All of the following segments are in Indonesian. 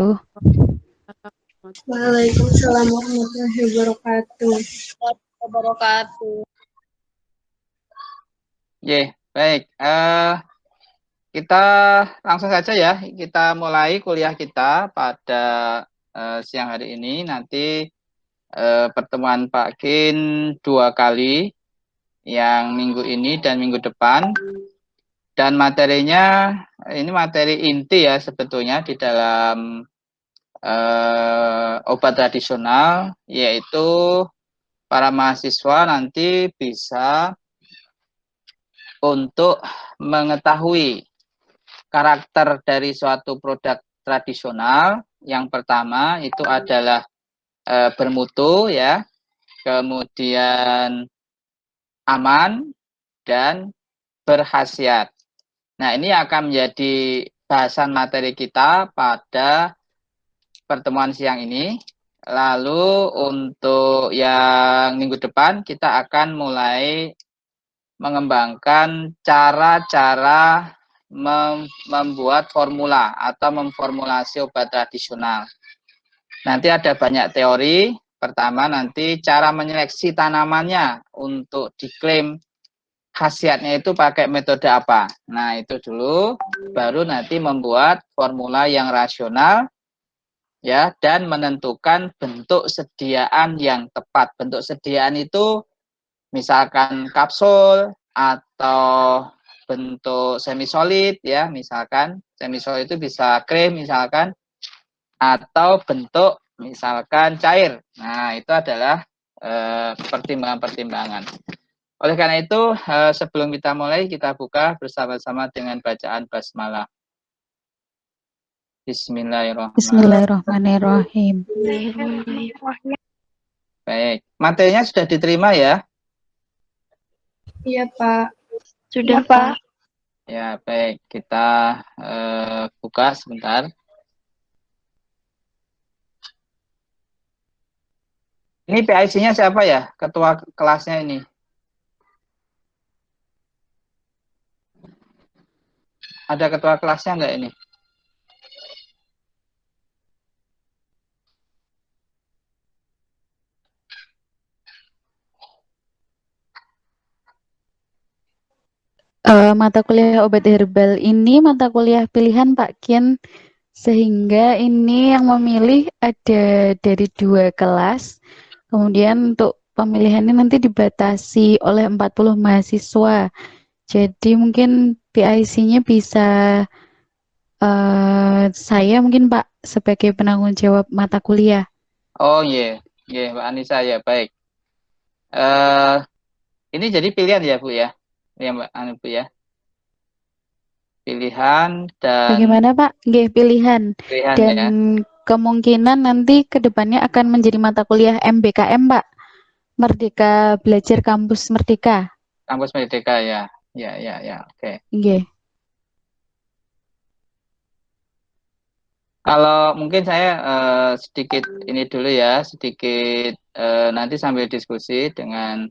wabarakatuh. Waalaikumsalam warahmatullahi wabarakatuh. Baik. Kita langsung saja ya. Kita mulai kuliah kita pada siang hari ini. Nanti pertemuan Pak Kin 2 kali, yang minggu ini dan minggu depan. Dan materinya ini materi inti ya sebetulnya di dalam obat tradisional, yaitu para mahasiswa nanti bisa untuk mengetahui karakter dari suatu produk tradisional. Yang pertama itu adalah bermutu ya, kemudian aman dan berkhasiat. Nah, ini akan menjadi bahasan materi kita pada pertemuan siang ini. Lalu untuk yang minggu depan kita akan mulai mengembangkan cara-cara membuat formula atau memformulasi obat tradisional. Nanti ada banyak teori. Pertama nanti cara menyeleksi tanamannya untuk diklaim khasiatnya itu pakai metode apa. Nah, itu dulu, baru nanti membuat formula yang rasional ya, dan menentukan bentuk sediaan yang tepat. Bentuk sediaan itu misalkan kapsul atau bentuk semi solid ya, misalkan semi solid itu bisa krim misalkan, atau bentuk misalkan cair. Nah, itu adalah pertimbangan-pertimbangan. Oleh karena itu, sebelum kita mulai, kita buka bersama-sama dengan bacaan basmalah. Bismillahirrahmanirrahim. Baik, materinya sudah diterima ya? Iya, Pak. Sudah, Pak. Ya, baik. Kita buka sebentar. Ini PIC-nya siapa ya? Ketua kelasnya ini. Ada ketua kelasnya enggak ini? Mata kuliah obat herbal ini mata kuliah pilihan Pak Kin, sehingga ini yang memilih ada dari 2 kelas. Kemudian untuk pemilihannya nanti dibatasi oleh 40 mahasiswa. Jadi mungkin PIC-nya bisa saya mungkin Pak sebagai penanggung jawab mata kuliah. Oh iya, Mbak Anissa ya, baik. Ini jadi pilihan ya Bu ya, ya Mbak Anu Bu ya. Pilihan dan. Bagaimana Pak? Nggih, pilihan. Dan ya. kemungkinan nanti ke depannya akan menjadi mata kuliah MBKM Pak. Merdeka Belajar Kampus Merdeka. Kampus Merdeka ya. Ya, oke. Nggih. Kalau mungkin saya sedikit ini dulu ya, sedikit nanti sambil diskusi dengan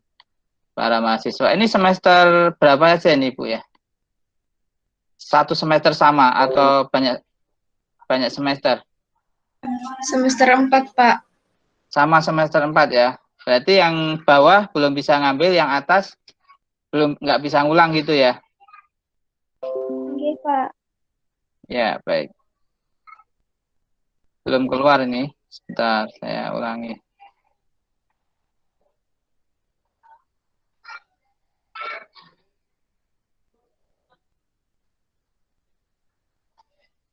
para mahasiswa. Ini semester berapa aja nih Bu ya? 1 semester sama atau banyak semester? Semester 4, Pak. Sama semester 4 ya. Berarti yang bawah belum bisa ngambil, yang atas nggak bisa ngulang gitu ya? Oke, Pak. Ya, baik. Belum keluar ini. Sebentar, saya ulangi.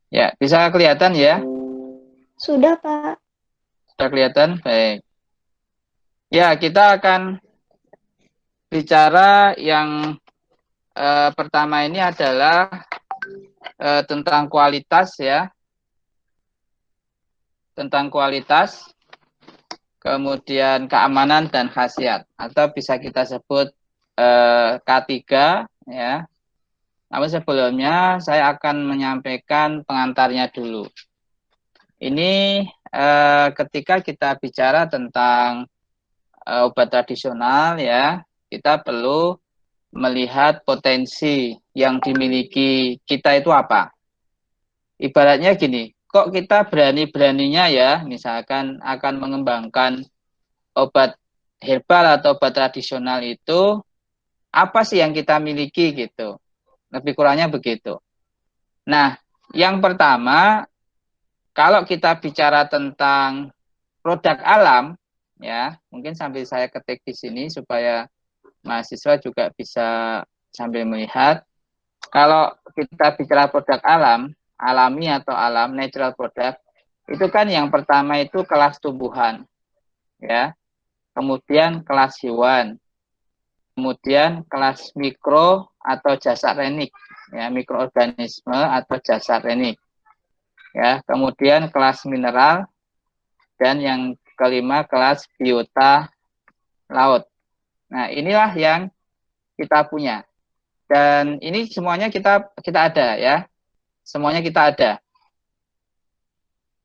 Ya, bisa kelihatan ya? Sudah, Pak. Sudah kelihatan? Baik. Ya, kita akan bicara yang pertama ini adalah tentang kualitas ya. Tentang kualitas, kemudian keamanan dan khasiat, atau bisa kita sebut K3 ya. Namun sebelumnya saya akan menyampaikan pengantarnya dulu. Ini ketika kita bicara tentang obat tradisional ya, kita perlu melihat potensi yang dimiliki kita itu apa. Ibaratnya gini, kok kita berani-beraninya ya, misalkan akan mengembangkan obat herbal atau obat tradisional itu, apa sih yang kita miliki gitu. Lebih kurangnya begitu. Nah, yang pertama, kalau kita bicara tentang produk alam, ya, mungkin sambil saya ketik di sini supaya mahasiswa juga bisa sambil melihat. Kalau kita bicara produk alam, alami atau alam, natural product, itu kan yang pertama itu kelas tumbuhan, ya. Kemudian kelas hewan, kemudian kelas mikro atau jasad renik, ya, mikroorganisme atau jasad renik, ya. Kemudian kelas mineral, dan yang kelima kelas biota laut. Nah, inilah yang kita punya. Dan ini semuanya kita ada ya. Semuanya kita ada.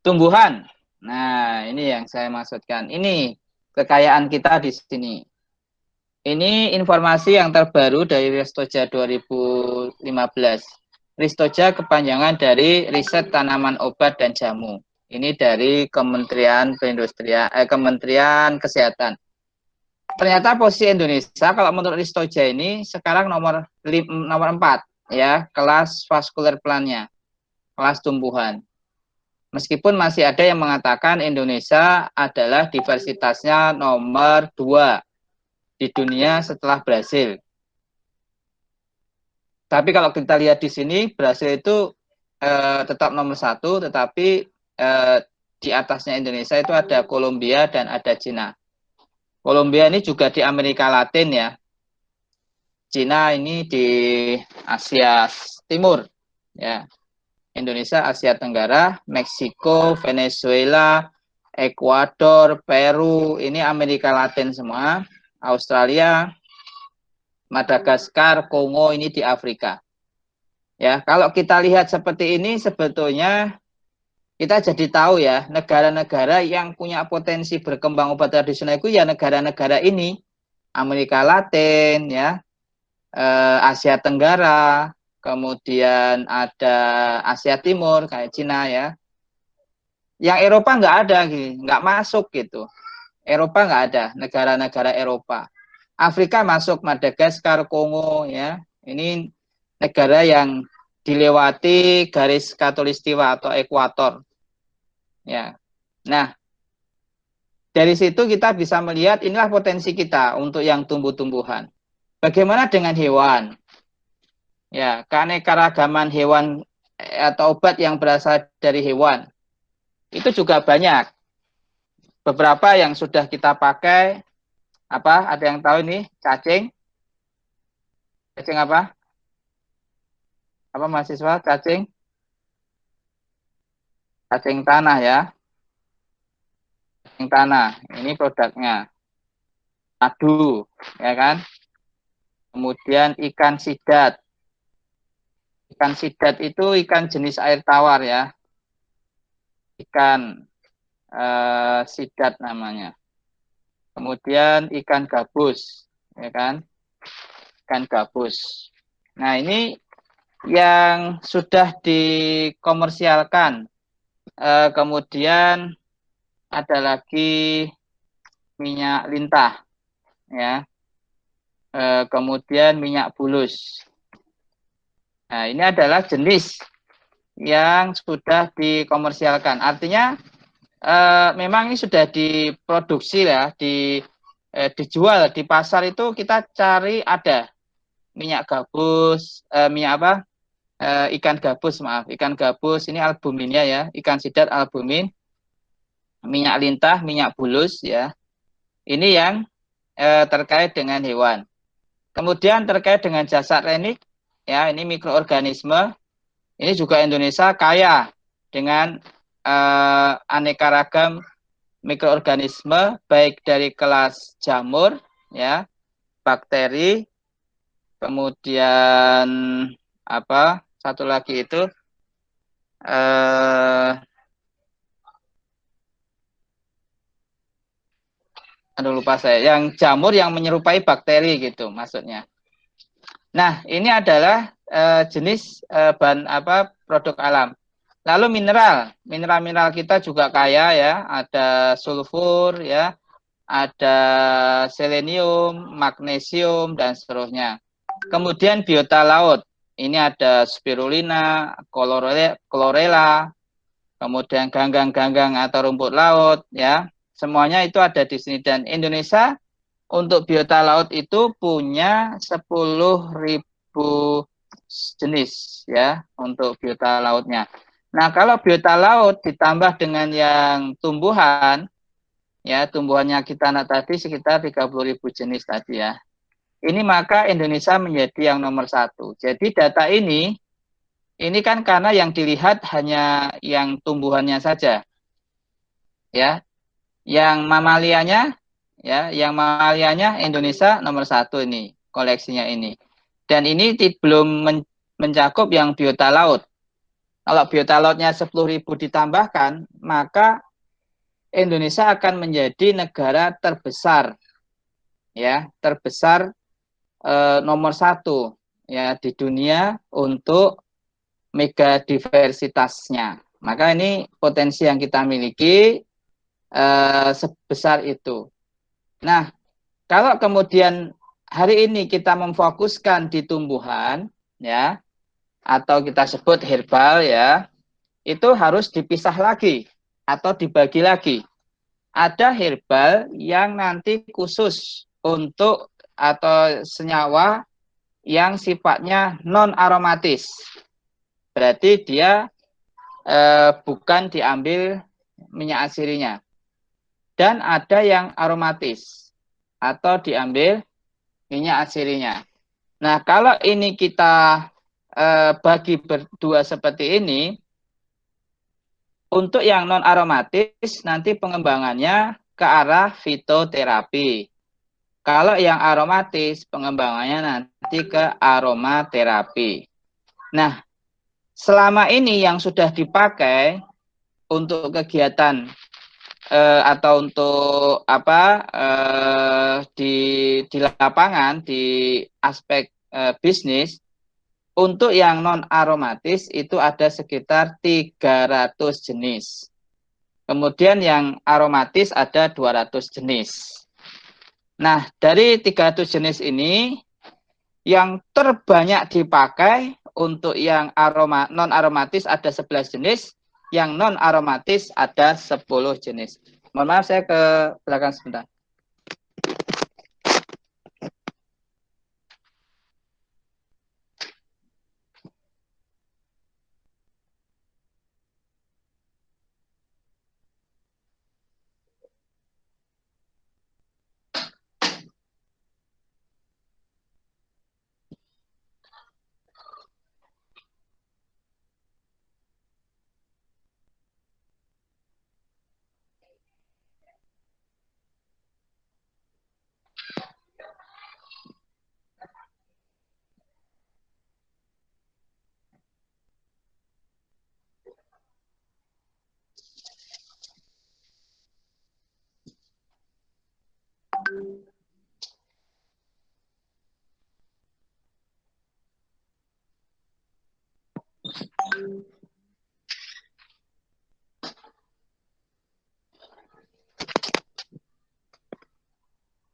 Tumbuhan. Nah, ini yang saya maksudkan. Ini kekayaan kita di sini. Ini informasi yang terbaru dari Ristoja 2015. Ristoja kepanjangan dari Riset Tanaman Obat dan Jamu. Ini dari Kementerian Kementerian Kesehatan. Ternyata posisi Indonesia kalau menurut Ristoja ini sekarang nomor 4 ya, kelas vascular plant-nya, kelas tumbuhan. Meskipun masih ada yang mengatakan Indonesia adalah diversitasnya nomor 2 di dunia setelah Brasil. Tapi kalau kita lihat di sini, Brasil itu tetap nomor 1, tetapi di atasnya Indonesia itu ada Kolombia dan ada Cina. Kolombia ini juga di Amerika Latin ya. Cina ini di Asia Timur ya. Indonesia Asia Tenggara, Meksiko, Venezuela, Ekuador, Peru, ini Amerika Latin semua. Australia, Madagaskar, Kongo ini di Afrika. Ya, kalau kita lihat seperti ini sebetulnya kita jadi tahu ya, negara-negara yang punya potensi berkembang obat tradisional itu ya negara-negara ini, Amerika Latin, ya, Asia Tenggara, kemudian ada Asia Timur kayak Cina ya. Yang Eropa nggak ada, nggak masuk gitu. Eropa nggak ada, negara-negara Eropa. Afrika masuk, Madagaskar, Kongo ya. Ini negara yang dilewati garis khatulistiwa atau ekuator. Ya. Nah, dari situ kita bisa melihat inilah potensi kita untuk yang tumbuh-tumbuhan. Bagaimana dengan hewan? Ya, keanekaragaman hewan atau obat yang berasal dari hewan itu juga banyak. Beberapa yang sudah kita pakai, apa? Ada yang tahu ini? Cacing? Cacing apa? Apa mahasiswa? Cacing? Cacing tanah ya. Cacing tanah, ini produknya. Madu, ya kan? Kemudian ikan sidat. Ikan sidat itu ikan jenis air tawar ya. Ikan sidat namanya. Kemudian ikan gabus, ya kan? Ikan gabus. Nah, ini yang sudah dikomersialkan. Kemudian ada lagi minyak lintah, ya. Kemudian minyak bulus. Nah, ini adalah jenis yang sudah dikomersialkan. Artinya memang ini sudah diproduksi ya, dijual di pasar itu kita cari ada minyak gabus, minyak apa? Ikan gabus, maaf, ikan gabus ini albuminnya ya, ikan sidat albumin, minyak lintah, minyak bulus ya. Ini yang terkait dengan hewan. Kemudian terkait dengan jasad renik ya, ini mikroorganisme. Ini juga Indonesia kaya dengan aneka ragam mikroorganisme baik dari kelas jamur ya, bakteri, kemudian apa? Satu lagi itu aduh lupa saya, yang jamur yang menyerupai bakteri gitu maksudnya. Nah, ini adalah jenis bahan apa produk alam. Lalu mineral kita juga kaya ya, ada sulfur ya, ada selenium, magnesium dan seterusnya. Kemudian biota laut, ini ada spirulina, chlorella, kemudian ganggang-ganggang atau rumput laut ya. Semuanya itu ada di sini, dan Indonesia untuk biota laut itu punya 10.000 jenis ya untuk biota lautnya. Nah, kalau biota laut ditambah dengan yang tumbuhan, ya tumbuhannya kita tadi sekitar 30.000 jenis tadi ya. Ini maka Indonesia menjadi yang nomor 1. Jadi data ini kan karena yang dilihat hanya yang tumbuhannya saja, ya. Yang mamalianya Indonesia nomor 1 ini koleksinya ini. Dan ini belum mencakup yang biota laut. Kalau biota lautnya 10.000 ditambahkan, maka Indonesia akan menjadi negara terbesar, ya, terbesar nomor 1 ya di dunia untuk megadiversitasnya. Maka ini potensi yang kita miliki sebesar itu. Nah, kalau kemudian hari ini kita memfokuskan di tumbuhan, ya, atau kita sebut herbal ya, itu harus dipisah lagi atau dibagi lagi. Ada herbal yang nanti khusus untuk atau senyawa yang sifatnya non aromatis. Berarti dia bukan diambil minyak asirinya. Dan ada yang aromatis atau diambil minyak asirinya. Nah, kalau ini kita bagi berdua seperti ini, untuk yang non aromatis nanti pengembangannya ke arah fitoterapi. Kalau yang aromatis pengembangannya nanti ke aromaterapi. Nah, selama ini yang sudah dipakai untuk kegiatan atau untuk di lapangan di aspek bisnis, untuk yang non aromatis itu ada sekitar 300 jenis. Kemudian yang aromatis ada 200 jenis. Nah, dari 300 jenis ini yang terbanyak dipakai untuk yang non aromatis ada 11 jenis, yang non aromatis ada 10 jenis. Mohon maaf, saya ke belakang sebentar.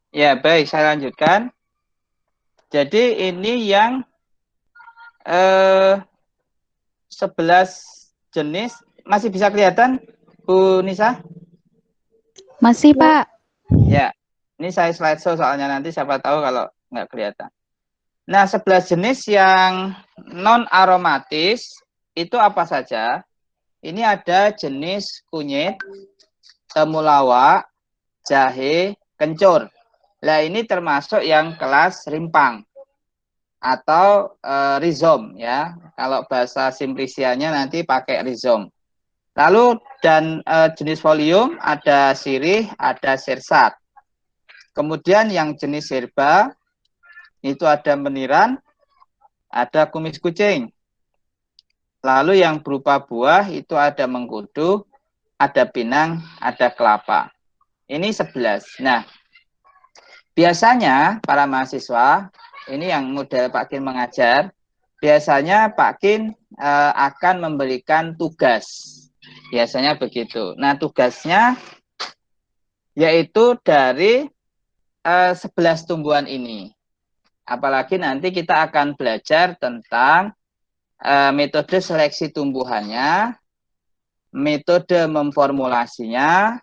Ya, baik, saya lanjutkan. Jadi ini yang 11 jenis. Masih bisa kelihatan, Bu Nisa? Masih, Pak. Ya, ini saya slideshow soalnya nanti siapa tahu kalau nggak kelihatan. Nah, 11 jenis yang non aromatis itu apa saja? Ini ada jenis kunyit, temulawak, jahe, kencur. Nah, ini termasuk yang kelas rimpang atau rhizome ya. Kalau bahasa simplisianya nanti pakai rhizome. Lalu dan jenis folium ada sirih, ada sirsat. Kemudian yang jenis herba itu ada meniran, ada kumis kucing. Lalu yang berupa buah itu ada mengkudu, ada pinang, ada kelapa. Ini 11. Nah, biasanya para mahasiswa, ini yang model Pak Kin mengajar, biasanya Pak Kin akan memberikan tugas. Biasanya begitu. Nah, tugasnya yaitu dari 11 tumbuhan ini. Apalagi nanti kita akan belajar tentang metode seleksi tumbuhannya, metode memformulasinya,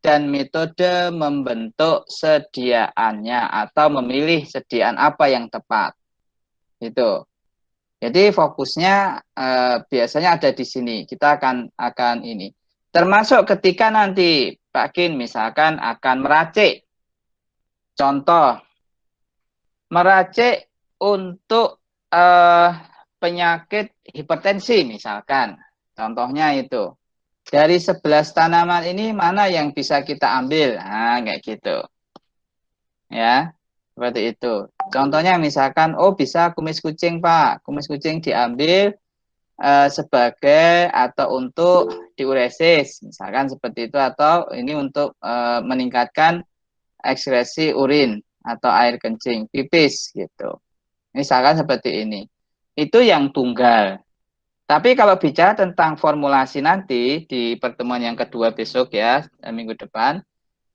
dan metode membentuk sediaannya atau memilih sediaan apa yang tepat. Itu. Jadi fokusnya biasanya ada di sini. Kita akan ini. Termasuk ketika nanti Pak Kin misalkan akan meracik. Contoh, meracik untuk penyakit hipertensi misalkan. Contohnya itu. Dari 11 tanaman ini mana yang bisa kita ambil? Nah, kayak gitu. Ya, seperti itu. Contohnya misalkan, oh bisa kumis kucing Pak. Kumis kucing diambil sebagai atau untuk diuresis. Misalkan seperti itu. Atau ini untuk meningkatkan ekskresi urin atau air kencing, pipis gitu. Misalkan seperti ini. Itu yang tunggal. Tapi kalau bicara tentang formulasi nanti di pertemuan yang kedua besok ya, minggu depan,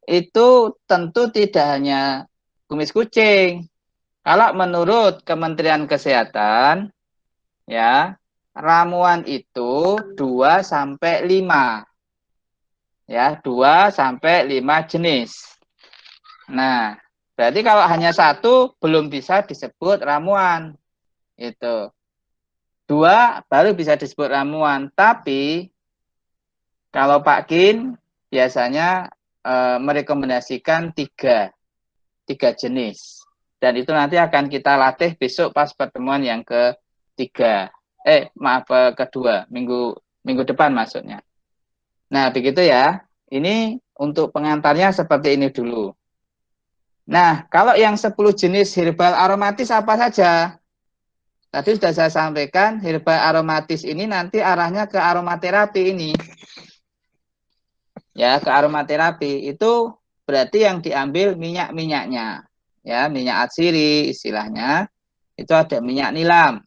itu tentu tidak hanya kumis kucing. Kalau menurut Kementerian Kesehatan, ya, ramuan itu 2 sampai 5. Ya, 2 sampai 5 jenis. Nah, berarti kalau hanya satu belum bisa disebut ramuan. Itu. 2 baru bisa disebut ramuan. Tapi kalau Pak Kin biasanya merekomendasikan 3 jenis. Dan itu nanti akan kita latih besok pas pertemuan yang ketiga. Kedua, minggu depan maksudnya. Nah, begitu ya. Ini untuk pengantarnya seperti ini dulu. Nah, kalau yang 10 jenis herbal aromatis apa saja? Tadi sudah saya sampaikan, herbal aromatis ini nanti arahnya ke aromaterapi ini. Ya, ke aromaterapi. Itu berarti yang diambil minyak-minyaknya. Ya, minyak atsiri istilahnya. Itu ada minyak nilam.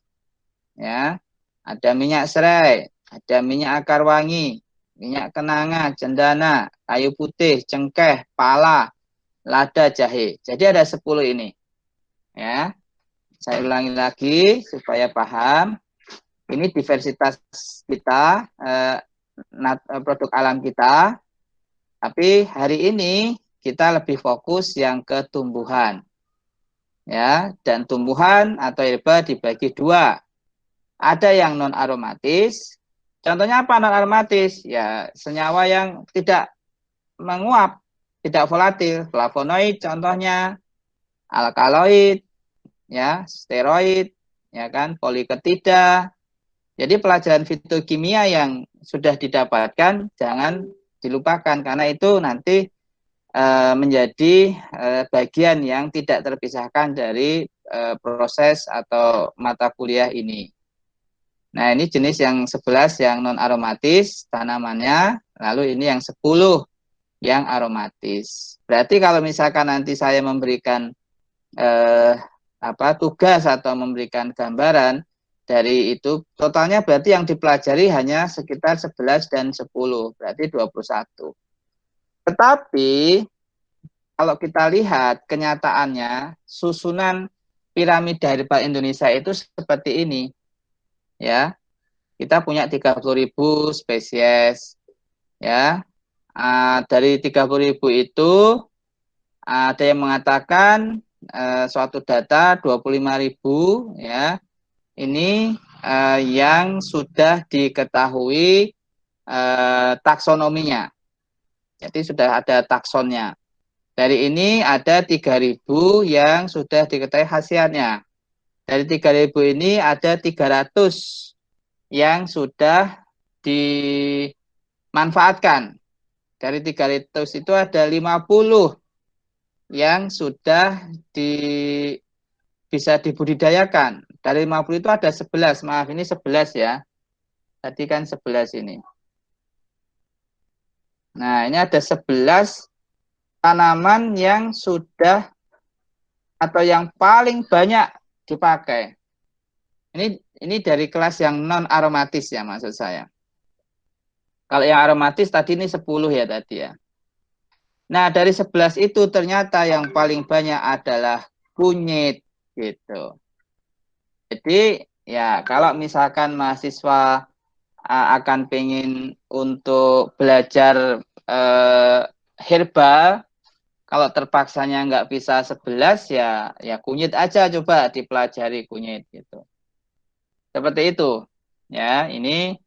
Ya. Ada minyak serai, ada minyak akar wangi, minyak kenanga, cendana, kayu putih, cengkeh, pala, lada, jahe. Jadi ada 10 ini. Ya. Saya ulangi lagi supaya paham. Ini diversitas kita, produk alam kita. Tapi hari ini kita lebih fokus yang ke tumbuhan. Ya, dan tumbuhan atau herba dibagi 2. Ada yang non aromatis. Contohnya apa non aromatis? Ya, senyawa yang tidak menguap, tidak volatil. Flavonoid contohnya, alkaloid, ya, steroid, ya kan, poliketida. Jadi pelajaran fitokimia yang sudah didapatkan jangan dilupakan karena itu nanti menjadi bagian yang tidak terpisahkan dari proses atau mata kuliah ini. Nah, ini jenis yang 11 yang non aromatis tanamannya, lalu ini yang 10 yang aromatis. Berarti kalau misalkan nanti saya memberikan tugas atau memberikan gambaran dari itu, totalnya berarti yang dipelajari hanya sekitar 11 dan 10, berarti 21. Tetapi kalau kita lihat kenyataannya, susunan piramida herbal Indonesia itu seperti ini. Ya, kita punya 30.000 spesies. Ya, dari 30.000 itu ada yang mengatakan suatu data 25.000 ya. Ini yang sudah diketahui taksonominya. Jadi sudah ada taksonnya. Dari ini ada 3.000 yang sudah diketahui khasiatnya. Dari 3.000 ini ada 300 yang sudah dimanfaatkan. Dari 300 itu ada 50 yang sudah bisa dibudidayakan. Dari 50 itu ada 11, maaf ini 11 ya. Tadi kan 11 ini. Nah, ini ada 11 tanaman yang sudah atau yang paling banyak dipakai. Ini dari kelas yang non aromatis ya maksud saya. Kalau yang aromatis tadi ini 10 ya tadi ya. Nah, dari 11 itu ternyata yang paling banyak adalah kunyit gitu. Jadi ya kalau misalkan mahasiswa akan pengen untuk belajar herbal, kalau terpaksanya nggak bisa 11 ya kunyit aja, coba dipelajari kunyit gitu. Seperti itu. Ya, ini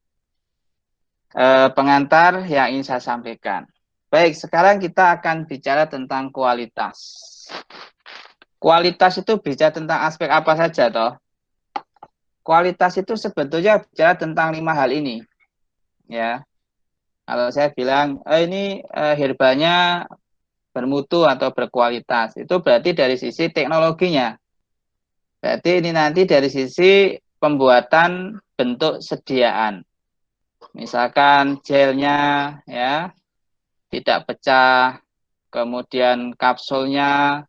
pengantar yang ingin saya sampaikan. Baik, sekarang kita akan bicara tentang kualitas. Kualitas itu bicara tentang aspek apa saja toh? Kualitas itu sebetulnya bicara tentang 5 hal ini. Ya. Kalau saya bilang ini herbalnya bermutu atau berkualitas, itu berarti dari sisi teknologinya. Berarti ini nanti dari sisi pembuatan bentuk sediaan. Misalkan gelnya ya tidak pecah, kemudian kapsulnya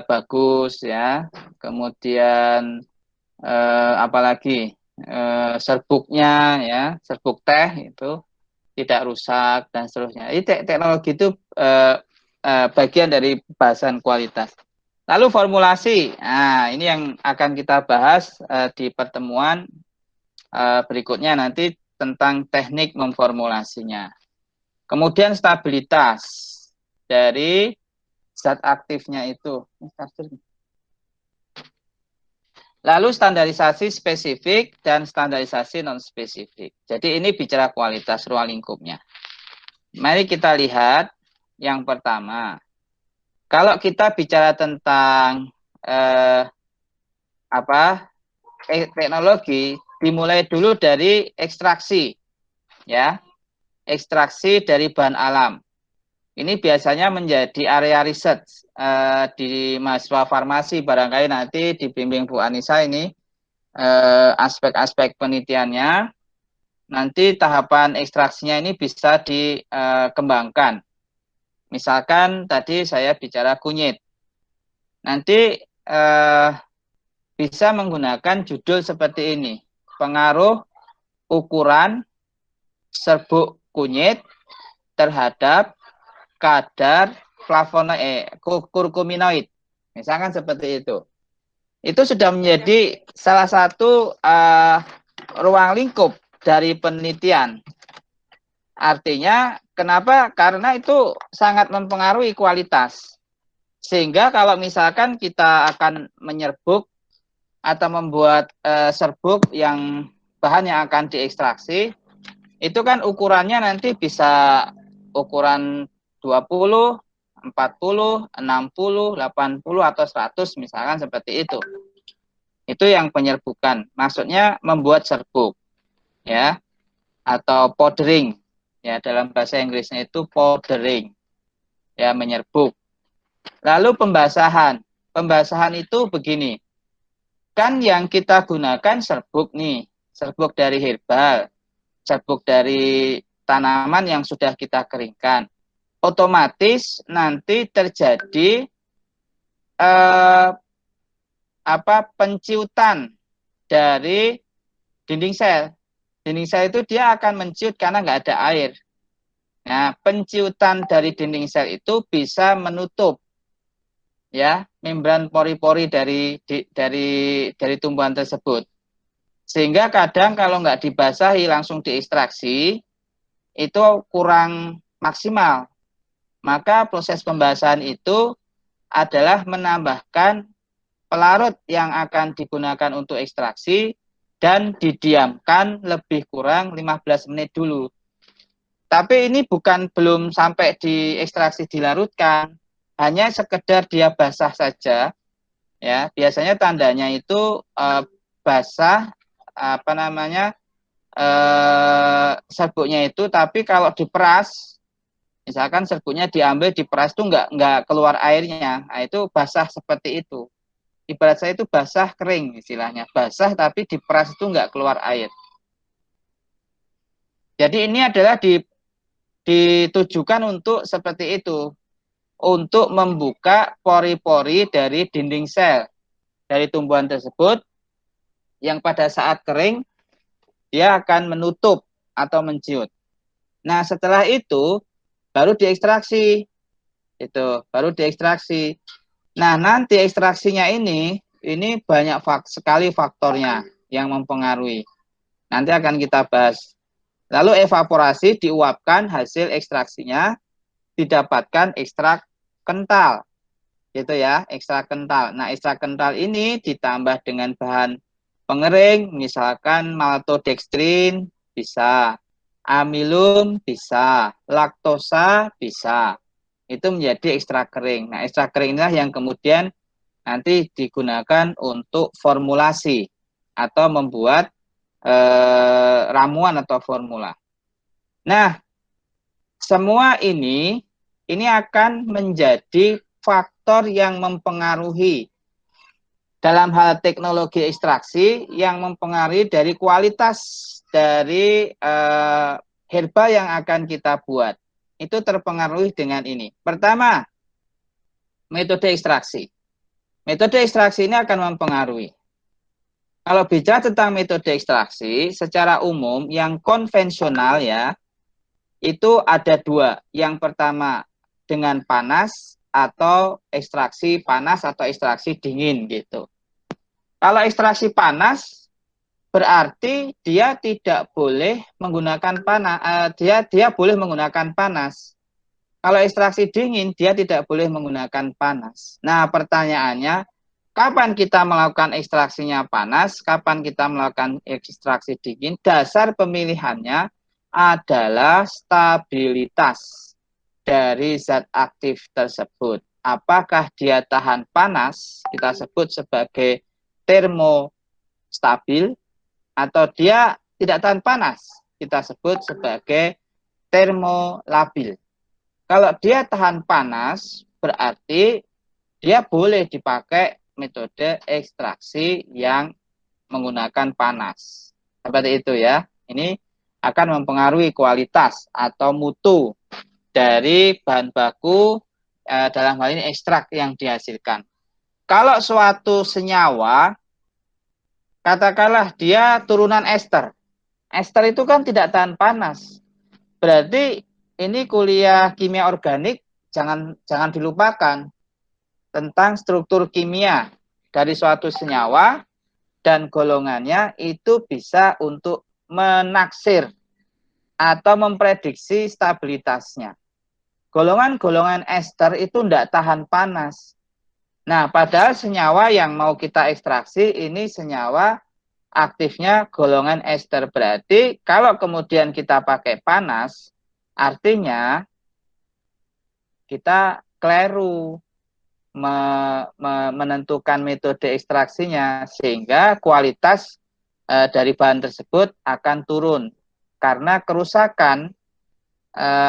bagus ya, kemudian apalagi serbuknya ya, serbuk teh itu tidak rusak dan seterusnya. Ini teknologi itu bagian dari bahasan kualitas. Lalu formulasi, nah ini yang akan kita bahas di pertemuan berikutnya nanti tentang teknik memformulasinya. Kemudian stabilitas dari zat aktifnya itu. Lalu standarisasi spesifik dan standarisasi non-spesifik. Jadi ini bicara kualitas ruang lingkupnya. Mari kita lihat yang pertama. Kalau kita bicara tentang teknologi, dimulai dulu dari ekstraksi, ya, ekstraksi dari bahan alam. Ini biasanya menjadi area riset di mahasiswa farmasi, barangkali nanti dibimbing Bu Anissa ini aspek-aspek penelitiannya. Nanti tahapan ekstraksinya ini bisa dikembangkan. Misalkan tadi saya bicara kunyit. Nanti bisa menggunakan judul seperti ini. Pengaruh ukuran serbuk kunyit terhadap kadar kurkuminoid. Misalkan seperti itu. Itu sudah menjadi salah satu ruang lingkup dari penelitian. Artinya, kenapa? Karena itu sangat mempengaruhi kualitas. Sehingga kalau misalkan kita akan menyerbuk atau membuat serbuk yang bahan yang akan diekstraksi, itu kan ukurannya nanti bisa ukuran 20, 40, 60, 80, atau 100 misalkan seperti itu. Itu yang penyerbukan. Maksudnya membuat serbuk. Ya. Atau powdering. Ya, dalam bahasa Inggrisnya itu powdering. Ya, menyerbuk. Lalu pembasahan. Pembasahan itu begini. Kan yang kita gunakan serbuk nih. Serbuk dari herbal. Serbuk dari tanaman yang sudah kita keringkan. Otomatis nanti terjadi penciutan dari dinding sel. Dinding sel itu dia akan menciut karena nggak ada air. Nah, penciutan dari dinding sel itu bisa menutup ya membran pori-pori dari tumbuhan tersebut. Sehingga kadang kalau nggak dibasahi langsung diekstraksi itu kurang maksimal. Maka proses pembasahan itu adalah menambahkan pelarut yang akan digunakan untuk ekstraksi dan didiamkan lebih kurang 15 menit dulu. Tapi ini belum sampai diekstraksi dilarutkan, hanya sekedar dia basah saja. Ya, biasanya tandanya itu basah serbuknya itu, tapi kalau diperas, misalkan serbuknya diambil diperas itu nggak keluar airnya, nah, itu basah seperti itu. Ibarat saya itu basah kering istilahnya, basah tapi diperas itu nggak keluar air. Jadi ini adalah ditujukan untuk seperti itu, untuk membuka pori-pori dari dinding sel dari tumbuhan tersebut yang pada saat kering dia akan menutup atau menciut. Nah, setelah itu baru diekstraksi. Itu baru diekstraksi. Nah, nanti ekstraksinya ini banyak sekali faktornya yang mempengaruhi. Nanti akan kita bahas. Lalu evaporasi diuapkan, hasil ekstraksinya didapatkan ekstrak kental. Gitu ya, ekstrak kental. Nah, ekstrak kental ini ditambah dengan bahan pengering, misalkan maltodextrin bisa, amilum bisa, laktosa bisa. Itu menjadi ekstrak kering. Nah, ekstrak kering inilah yang kemudian nanti digunakan untuk formulasi atau membuat ramuan atau formula. Nah, semua ini akan menjadi faktor yang mempengaruhi dalam hal teknologi ekstraksi yang mempengaruhi dari kualitas dari herba yang akan kita buat. Itu terpengaruhi dengan ini. Pertama, metode ekstraksi. Metode ekstraksi ini akan mempengaruhi. Kalau bicara tentang metode ekstraksi, secara umum yang konvensional ya, itu ada dua. Yang pertama dengan panas atau ekstraksi panas atau ekstraksi dingin gitu. Kalau ekstraksi panas berarti dia tidak boleh menggunakan panas, dia boleh menggunakan panas. Kalau ekstraksi dingin dia tidak boleh menggunakan panas. Nah, pertanyaannya kapan kita melakukan ekstraksinya panas, kapan kita melakukan ekstraksi dingin? Dasar pemilihannya adalah stabilitas dari zat aktif tersebut. Apakah dia tahan panas, kita sebut sebagai termostabil, atau dia tidak tahan panas, kita sebut sebagai termolabil. Kalau dia tahan panas, berarti dia boleh dipakai metode ekstraksi yang menggunakan panas. Seperti itu ya. Ini akan mempengaruhi kualitas atau mutu dari bahan baku dalam hal ini ekstrak yang dihasilkan. Kalau suatu senyawa, katakanlah dia turunan ester. Ester itu kan tidak tahan panas. Berarti ini kuliah kimia organik jangan dilupakan tentang struktur kimia dari suatu senyawa dan golongannya itu bisa untuk menaksir atau memprediksi stabilitasnya. Golongan-golongan ester itu tidak tahan panas. Nah, padahal senyawa yang mau kita ekstraksi ini senyawa aktifnya golongan ester. Berarti kalau kemudian kita pakai panas, artinya kita keliru menentukan metode ekstraksinya sehingga kualitas dari bahan tersebut akan turun karena kerusakan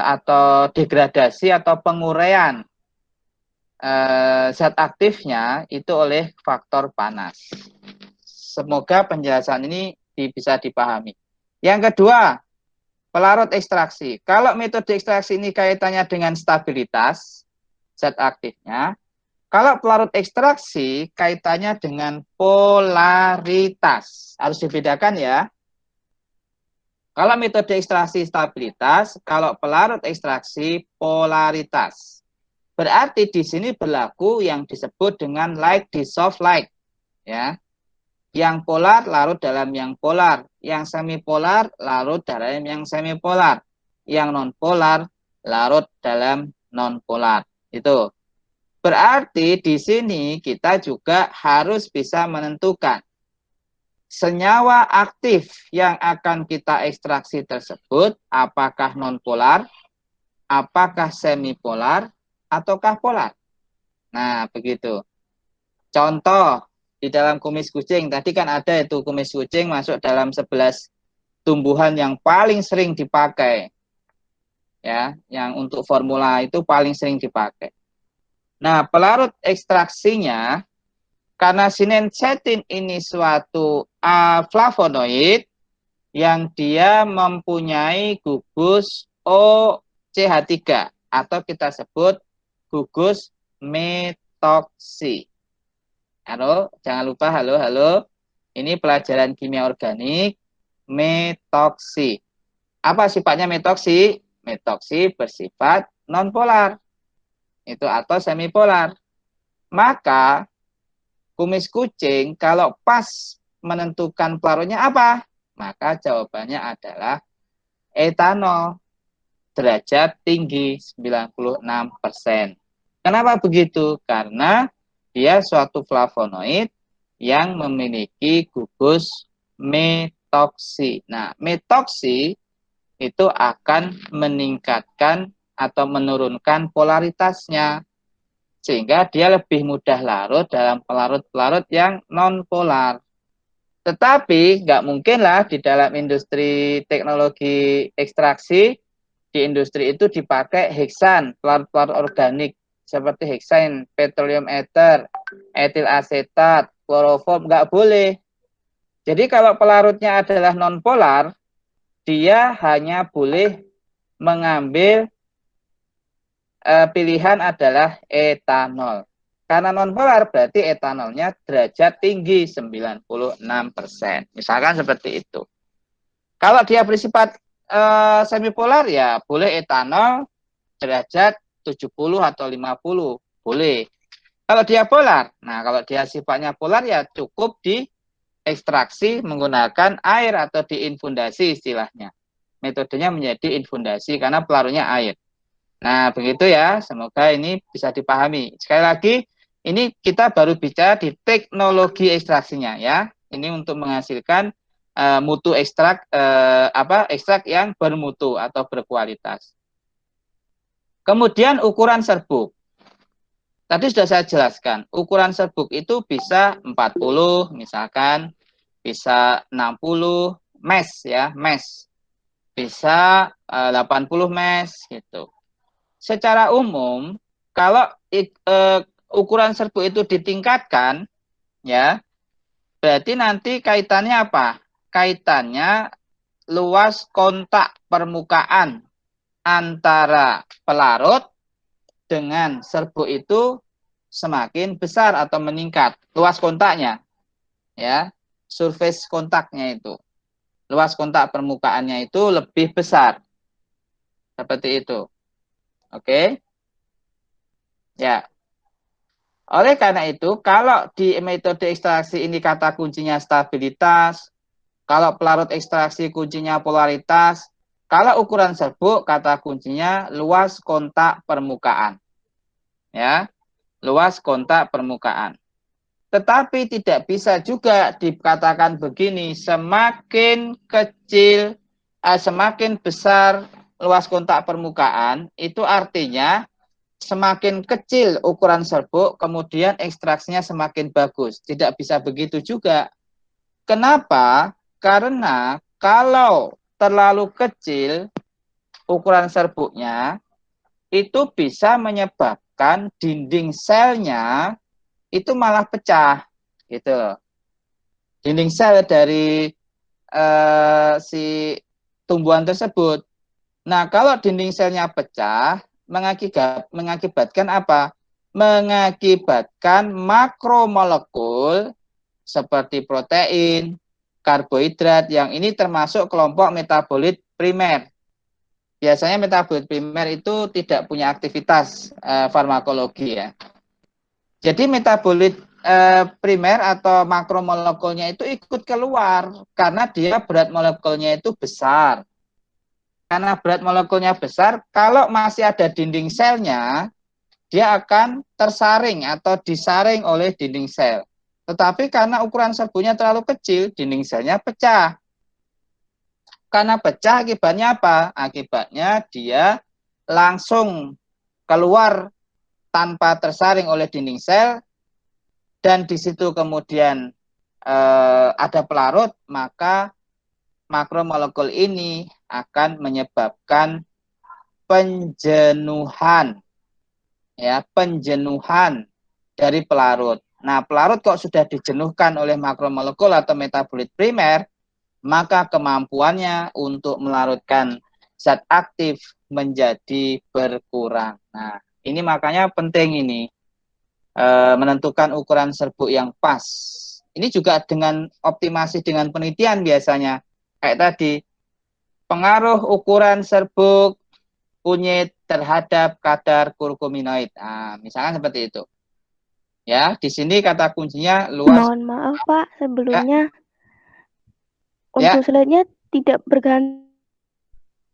atau degradasi atau penguraian zat aktifnya itu oleh faktor panas. Semoga penjelasan ini bisa dipahami. Yang kedua, pelarut ekstraksi. Kalau metode ekstraksi ini kaitannya dengan stabilitas zat aktifnya, kalau pelarut ekstraksi kaitannya dengan polaritas. Harus dibedakan ya. Kalau metode ekstraksi stabilitas, kalau pelarut ekstraksi polaritas. Berarti di sini berlaku yang disebut dengan light dissolve light. Ya. Yang polar larut dalam yang polar, yang semipolar larut dalam yang semipolar, yang nonpolar larut dalam nonpolar. Itu. Berarti di sini kita juga harus bisa menentukan senyawa aktif yang akan kita ekstraksi tersebut apakah nonpolar, apakah semipolar, ataukah polar. Nah, begitu. Contoh di dalam kumis kucing, tadi kan ada itu kumis kucing masuk dalam 11 tumbuhan yang paling sering dipakai. Ya, yang untuk formula itu paling sering dipakai. Nah, pelarut ekstraksinya, karena sinensetin ini suatu flavonoid yang dia mempunyai gugus OCH3 atau kita sebut gugus metoksi. Halo, jangan lupa halo. Ini pelajaran kimia organik, metoksi. Apa sifatnya metoksi? Metoksi bersifat nonpolar. Itu atau semipolar. Maka kumis kucing kalau pas menentukan pelarutnya apa? Maka jawabannya adalah etanol. Derajat tinggi 96%. Kenapa begitu? Karena dia suatu flavonoid yang memiliki gugus metoksi. Nah, metoksi itu akan meningkatkan atau menurunkan polaritasnya sehingga dia lebih mudah larut dalam pelarut-pelarut yang non-polar. Tetapi nggak mungkin lah di dalam industri teknologi ekstraksi, di industri itu dipakai heksan, pelarut-pelarut organik seperti heksan, petroleum ether, etil asetat, kloroform, nggak boleh. Jadi kalau pelarutnya adalah non-polar, dia hanya boleh mengambil pilihan adalah etanol. Karena non-polar berarti etanolnya derajat tinggi 96%. Misalkan seperti itu. Kalau dia bersifat semipolar ya boleh etanol derajat 70 atau 50. Boleh. Kalau dia polar, nah kalau dia sifatnya polar ya cukup diekstraksi menggunakan air atau diinfundasi istilahnya. Metodenya menjadi infundasi karena pelarutnya air. Nah, begitu ya. Semoga ini bisa dipahami. Sekali lagi, ini kita baru bicara di teknologi ekstraksinya ya. Ini untuk menghasilkan mutu ekstrak ekstrak yang bermutu atau berkualitas. Kemudian ukuran serbuk. Tadi sudah saya jelaskan, ukuran serbuk itu bisa 40 misalkan, bisa 60 mesh ya, mesh. Bisa 80 mesh gitu. Secara umum, kalau ukuran serbuk itu ditingkatkan, ya, berarti nanti kaitannya apa? Kaitannya luas kontak permukaan antara pelarut dengan serbuk itu semakin besar atau meningkat. Luas kontaknya, ya, surface kontaknya itu. Luas kontak permukaannya itu lebih besar. Seperti itu. Oke. Ya. Oleh karena itu, kalau di metode ekstraksi ini kata kuncinya stabilitas, kalau pelarut ekstraksi kuncinya polaritas, kalau ukuran serbuk kata kuncinya luas kontak permukaan. Ya, luas kontak permukaan. Tetapi tidak bisa juga dikatakan begini, semakin kecil, semakin besar luas kontak permukaan, itu artinya semakin kecil ukuran serbuk, kemudian ekstraksinya semakin bagus. Tidak bisa begitu juga. Kenapa? Karena kalau terlalu kecil ukuran serbuknya, itu bisa menyebabkan dinding selnya itu malah pecah. Gitu. Dinding sel dari si tumbuhan tersebut. Nah, kalau dinding selnya pecah, mengakibatkan apa? Mengakibatkan makromolekul seperti protein, karbohidrat yang ini termasuk kelompok metabolit primer. Biasanya metabolit primer itu tidak punya aktivitas farmakologi ya. Jadi metabolit primer atau makromolekulnya itu ikut keluar karena dia berat molekulnya itu besar. Karena berat molekulnya besar, kalau masih ada dinding selnya, dia akan tersaring atau disaring oleh dinding sel. Tetapi karena ukuran serbuknya terlalu kecil, dinding selnya pecah. Karena pecah akibatnya apa? Akibatnya dia langsung keluar tanpa tersaring oleh dinding sel, dan di situ kemudian ada pelarut, maka makromolekul ini akan menyebabkan penjenuhan, ya, penjenuhan dari pelarut. Nah, pelarut kok sudah dijenuhkan oleh makromolekul atau metabolit primer, maka kemampuannya untuk melarutkan zat aktif menjadi berkurang. Nah, ini makanya penting ini menentukan ukuran serbuk yang pas. Ini juga dengan optimasi dengan penelitian biasanya. Kayak tadi, pengaruh ukuran serbuk kunyit terhadap kadar kurkuminoid. Nah, misalkan seperti itu. Ya, di sini kata kuncinya luas. Mohon maaf Pak, Ya, sebelumnya ya, untuk slide-nya tidak berganti.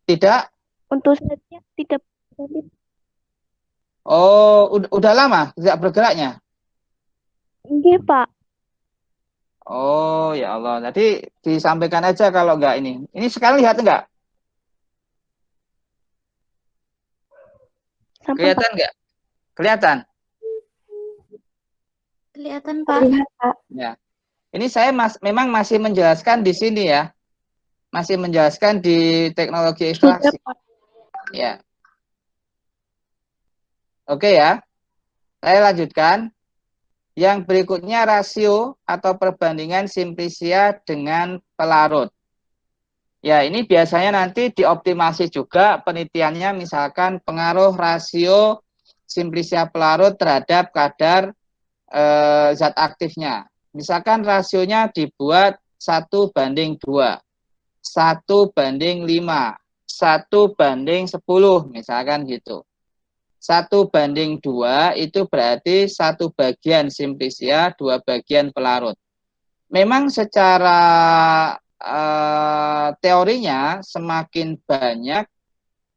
tidak. Untuk slide-nya tidak berganti. Oh, udah lama tidak bergeraknya. Oke Pak. Oh, ya Allah. Tadi disampaikan aja kalau enggak ini. Ini sekarang lihat enggak? Sampai Pak. Kelihatan enggak? Kelihatan. Kelihatan, Pak. Lihat Pak. Ya. Ini saya memang masih menjelaskan di sini ya. Masih menjelaskan di teknologi Sudah ekstraksi. Pak. Ya. Oke ya. Saya lanjutkan. Yang berikutnya rasio atau perbandingan simplisia dengan pelarut. Ya, ini biasanya nanti dioptimasi juga penelitiannya, misalkan pengaruh rasio simplisia pelarut terhadap kadar zat aktifnya. Misalkan rasionya dibuat 1:2, 1:5, 1:10, misalkan gitu. 1:2 itu berarti 1 bagian simplisia, 2 bagian pelarut. Memang secara teorinya semakin banyak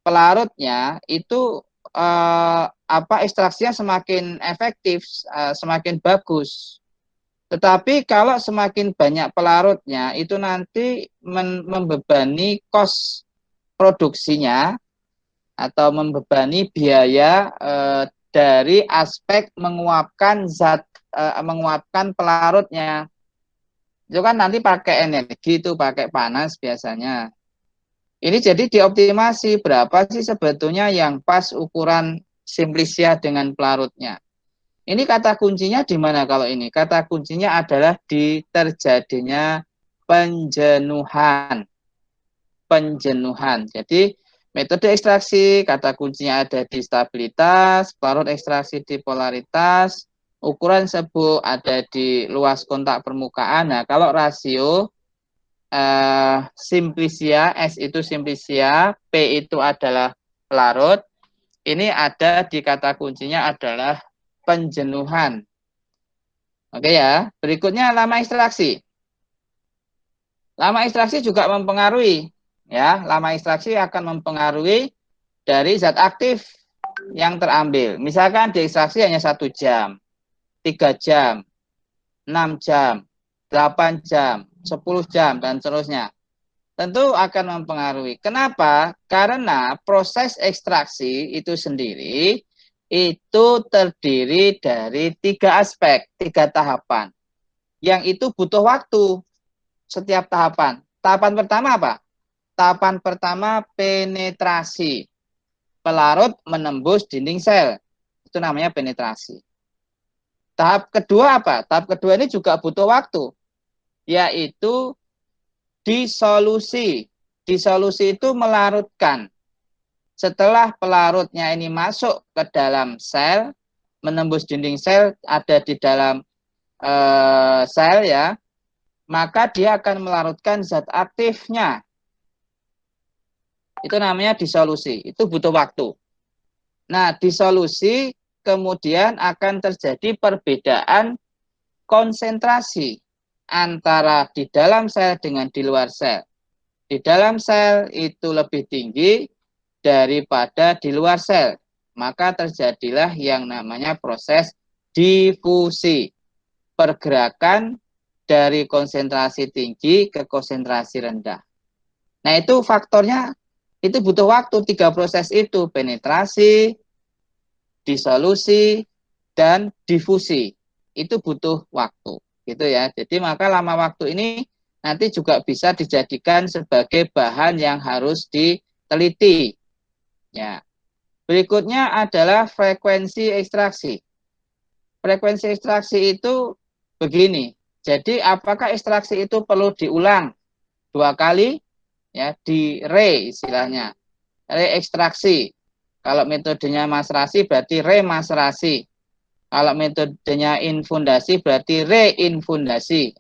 pelarutnya itu ekstraksinya semakin efektif, semakin bagus. Tetapi kalau semakin banyak pelarutnya itu nanti membebani kos produksinya atau membebani biaya dari aspek menguapkan menguapkan pelarutnya. Itu kan nanti pakai energi, itu pakai panas biasanya. Ini jadi dioptimasi berapa sih sebetulnya yang pas ukuran simplisia dengan pelarutnya. Ini kata kuncinya di mana kalau ini? Kata kuncinya adalah di terjadinya penjenuhan. Penjenuhan. Jadi metode ekstraksi, kata kuncinya ada di stabilitas, pelarut ekstraksi di polaritas, ukuran serbuk ada di luas kontak permukaan. Nah, kalau rasio simplisia, S itu simplisia, P itu adalah pelarut, ini ada di kata kuncinya adalah penjenuhan. Oke ya, berikutnya lama ekstraksi. Lama ekstraksi juga mempengaruhi. Ya, lama ekstraksi akan mempengaruhi dari zat aktif yang terambil. Misalkan diekstraksi hanya 1 jam, 3 jam, 6 jam, 8 jam, 10 jam, dan seterusnya. Tentu akan mempengaruhi. Kenapa? Karena proses ekstraksi itu sendiri itu terdiri dari 3 aspek, 3 tahapan. Yang itu butuh waktu setiap tahapan. Tahapan pertama apa? Tahapan pertama penetrasi. Pelarut menembus dinding sel. Itu namanya penetrasi. Tahap kedua apa? Tahap kedua ini juga butuh waktu. Yaitu disolusi. Disolusi itu melarutkan. Setelah pelarutnya ini masuk ke dalam sel, menembus dinding sel, ada di dalam sel ya, maka dia akan melarutkan zat aktifnya. Itu namanya disolusi. Itu butuh waktu. Nah, disolusi kemudian akan terjadi perbedaan konsentrasi antara di dalam sel dengan di luar sel. Di dalam sel itu lebih tinggi daripada di luar sel. Maka terjadilah yang namanya proses difusi. Pergerakan dari konsentrasi tinggi ke konsentrasi rendah. Nah, itu faktornya itu butuh waktu, 3 proses itu, penetrasi, disolusi, dan difusi. Itu butuh waktu, gitu ya. Jadi maka lama waktu ini nanti juga bisa dijadikan sebagai bahan yang harus diteliti. Ya. Berikutnya adalah frekuensi ekstraksi. Frekuensi ekstraksi itu begini. Jadi apakah ekstraksi itu perlu diulang 2 kali? Ya, di istilahnya. Reekstraksi. Kalau metodenya maserasi berarti remaserasi. Kalau metodenya infundasi berarti reinfundasi,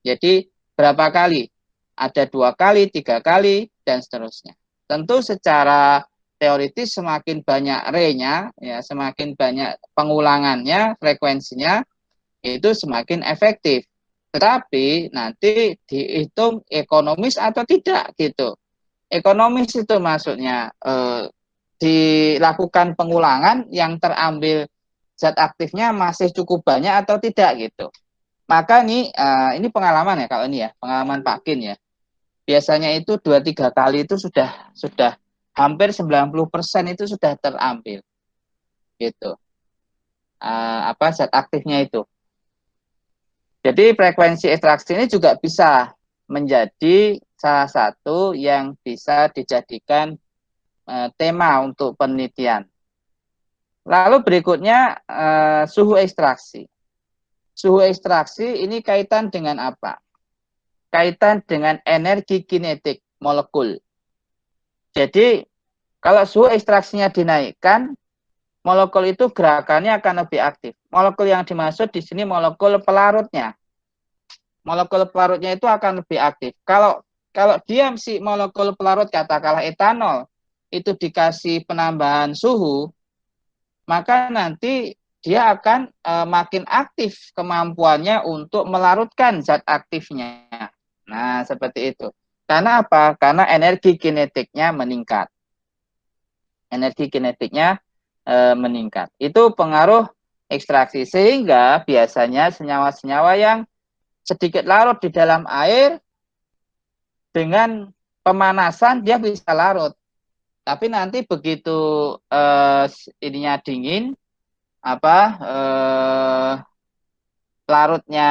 Jadi berapa kali? Ada 2 kali, 3 kali, dan seterusnya. Tentu secara teoritis semakin banyak re-nya, ya, semakin banyak pengulangannya, frekuensinya, itu semakin efektif. Tetapi nanti dihitung ekonomis atau tidak gitu. Ekonomis itu maksudnya dilakukan pengulangan yang terambil zat aktifnya masih cukup banyak atau tidak gitu. Maka ini pengalaman ya, kalau ini ya, pengalaman Pak Kin ya. Biasanya itu 2-3 kali itu sudah hampir 90% itu sudah terambil. Gitu. Zat aktifnya itu. Jadi frekuensi ekstraksi ini juga bisa menjadi salah satu yang bisa dijadikan tema untuk penelitian. Lalu berikutnya suhu ekstraksi. Suhu ekstraksi ini kaitan dengan apa? Kaitan dengan energi kinetik molekul. Jadi kalau suhu ekstraksinya dinaikkan, molekul itu gerakannya akan lebih aktif. Molekul yang dimaksud di sini molekul pelarutnya. Molekul pelarutnya itu akan lebih aktif. Kalau diam si molekul pelarut katakanlah etanol itu dikasih penambahan suhu, maka nanti dia akan makin aktif kemampuannya untuk melarutkan zat aktifnya. Nah, seperti itu. Karena apa? Karena energi kinetiknya meningkat. Energi kinetiknya meningkat. Itu pengaruh ekstraksi. Sehingga biasanya senyawa-senyawa yang sedikit larut di dalam air, dengan pemanasan dia bisa larut. Tapi nanti begitu ininya dingin, larutnya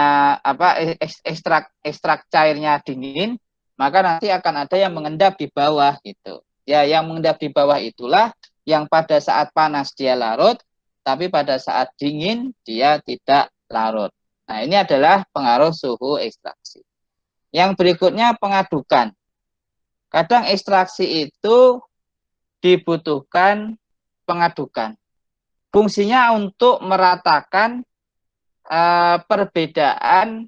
ekstrak cairnya dingin, maka nanti akan ada yang mengendap di bawah gitu. Ya, yang mengendap di bawah itulah yang pada saat panas dia larut, tapi pada saat dingin dia tidak larut. Nah, ini adalah pengaruh suhu ekstraksi. Yang berikutnya pengadukan. Kadang ekstraksi itu dibutuhkan pengadukan. Fungsinya untuk meratakan perbedaan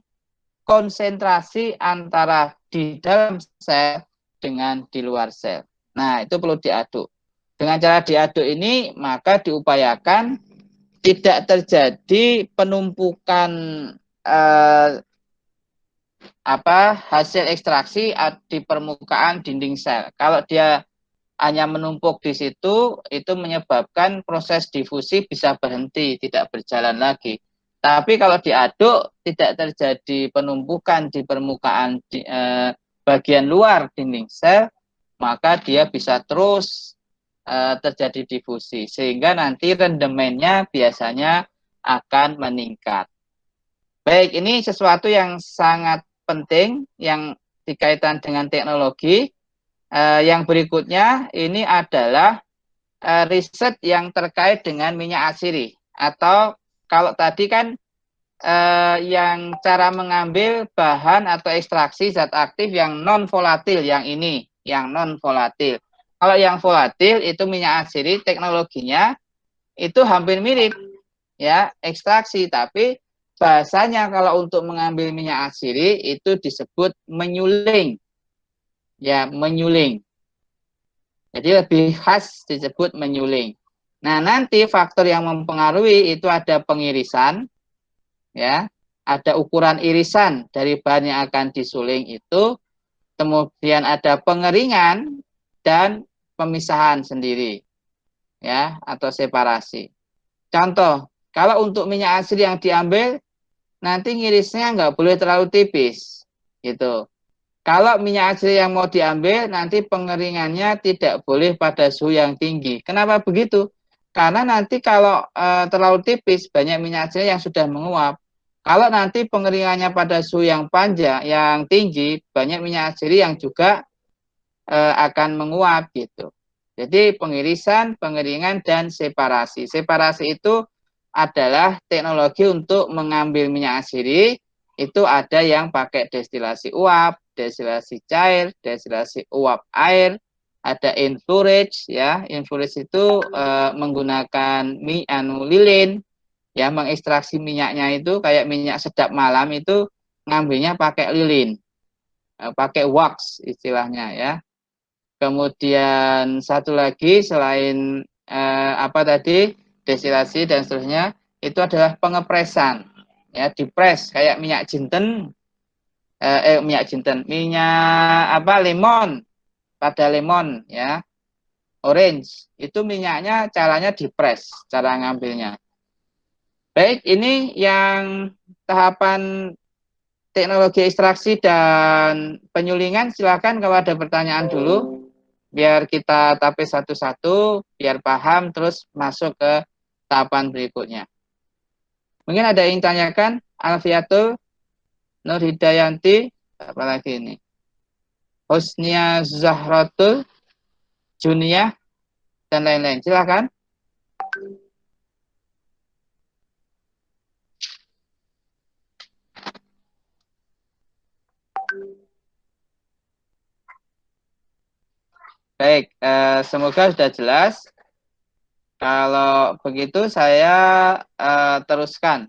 konsentrasi antara di dalam sel dengan di luar sel. Nah, itu perlu diaduk. Dengan cara diaduk ini, maka diupayakan tidak terjadi penumpukan hasil ekstraksi di permukaan dinding sel. Kalau dia hanya menumpuk di situ, itu menyebabkan proses difusi bisa berhenti, tidak berjalan lagi. Tapi kalau diaduk, tidak terjadi penumpukan di permukaan bagian luar dinding sel, maka dia bisa terus terjadi difusi. Sehingga nanti rendemennya biasanya akan meningkat. Baik, ini sesuatu yang sangat penting, yang dikaitan dengan teknologi. Yang berikutnya ini adalah riset yang terkait dengan minyak atsiri, atau kalau tadi kan yang cara mengambil bahan atau ekstraksi zat aktif yang non volatil, yang ini yang non volatil. Kalau yang volatil itu minyak atsiri, teknologinya itu hampir mirip ya, ekstraksi, tapi bahasanya kalau untuk mengambil minyak atsiri itu disebut menyuling. Ya, menyuling. Jadi lebih khas disebut menyuling. Nah, nanti faktor yang mempengaruhi itu ada pengirisan, ya, ada ukuran irisan dari bahan yang akan disuling itu, kemudian ada pengeringan dan pemisahan sendiri, ya, atau separasi. Contoh, kalau untuk minyak asli yang diambil, nanti ngirisnya nggak boleh terlalu tipis, gitu. Kalau minyak asli yang mau diambil, nanti pengeringannya tidak boleh pada suhu yang tinggi. Kenapa begitu? Karena nanti kalau terlalu tipis, banyak minyak asli yang sudah menguap. Kalau nanti pengeringannya pada suhu yang panjang, yang tinggi, banyak minyak asli yang juga akan menguap gitu. Jadi pengirisan, pengeringan, dan separasi. Separasi itu adalah teknologi untuk mengambil minyak asli. Itu ada yang pakai destilasi uap, destilasi cair, destilasi uap air, ada inflorescence ya. Inflorescence itu menggunakan lilin, Ya, mengekstraksi minyaknya itu kayak minyak sedap malam itu ngambilnya pakai lilin, pakai wax istilahnya ya. Kemudian satu lagi selain apa tadi, destilasi dan seterusnya, itu adalah pengepresan. Ya, dipres kayak minyak jinten, minyak apa, lemon, pada lemon ya, orange. Itu minyaknya caranya dipres, cara ngambilnya. Baik, ini yang tahapan teknologi ekstraksi dan penyulingan. Silakan kalau ada pertanyaan dulu, biar kita tape satu-satu, biar paham, terus masuk ke tahapan berikutnya. Mungkin ada yang tanyakan, Alfiatul, Nur Hidayanti, apalagi ini, Husnia Zahratul, Junia, dan lain-lain. Silakan. Baik, semoga sudah jelas. Kalau begitu saya teruskan.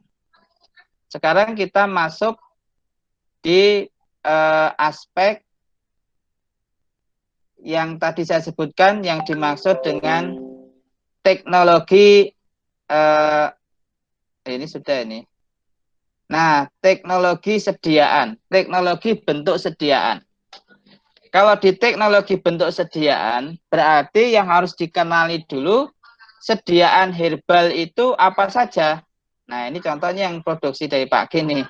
Sekarang kita masuk di aspek yang tadi saya sebutkan, yang dimaksud dengan teknologi ini sudah ini. Nah, teknologi sediaan, teknologi bentuk sediaan. Kalau di teknologi bentuk sediaan, berarti yang harus dikenali dulu, sediaan herbal itu apa saja. Nah, ini contohnya yang produksi dari Pak Gini.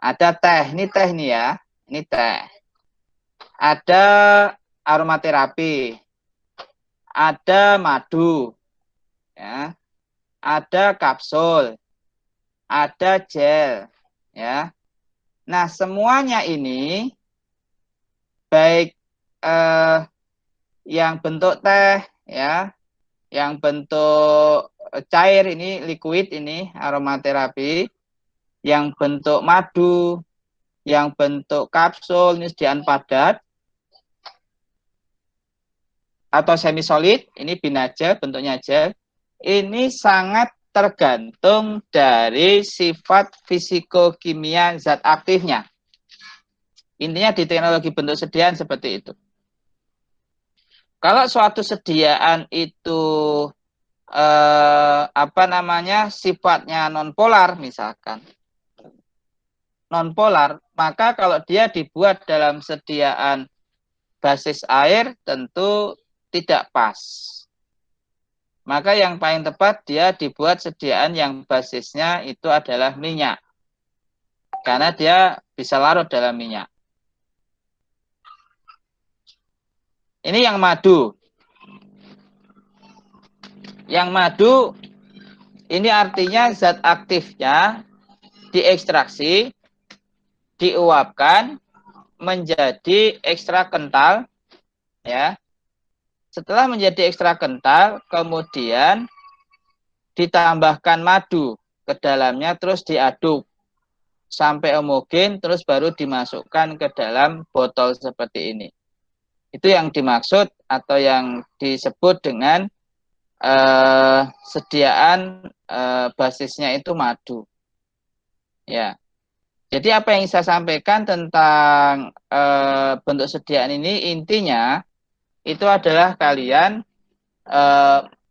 Ada teh, ini teh nih ya, ini teh. Ada aromaterapi, ada madu, ya, ada kapsul, ada gel, ya. Nah, semuanya ini baik yang bentuk teh, ya, yang bentuk cair ini liquid ini aromaterapi, yang bentuk madu, yang bentuk kapsul ini sediaan padat atau semi solid, ini binaja bentuknya gel. Ini sangat tergantung dari sifat fisikokimia zat aktifnya. Intinya di teknologi bentuk sediaan seperti itu. Kalau suatu sediaan itu apa namanya, sifatnya nonpolar misalkan, nonpolar, maka kalau dia dibuat dalam sediaan basis air tentu tidak pas. Maka yang paling tepat dia dibuat sediaan yang basisnya itu adalah minyak. Karena dia bisa larut dalam minyak. Ini yang madu. Yang madu ini artinya zat aktifnya diekstraksi, diuapkan menjadi ekstra kental, ya. Setelah menjadi ekstra kental, kemudian ditambahkan madu ke dalamnya, terus diaduk sampai homogen, terus baru dimasukkan ke dalam botol seperti ini. Itu yang dimaksud atau yang disebut dengan sediaan basisnya itu madu. Ya. Jadi apa yang saya sampaikan tentang bentuk sediaan ini, intinya itu adalah kalian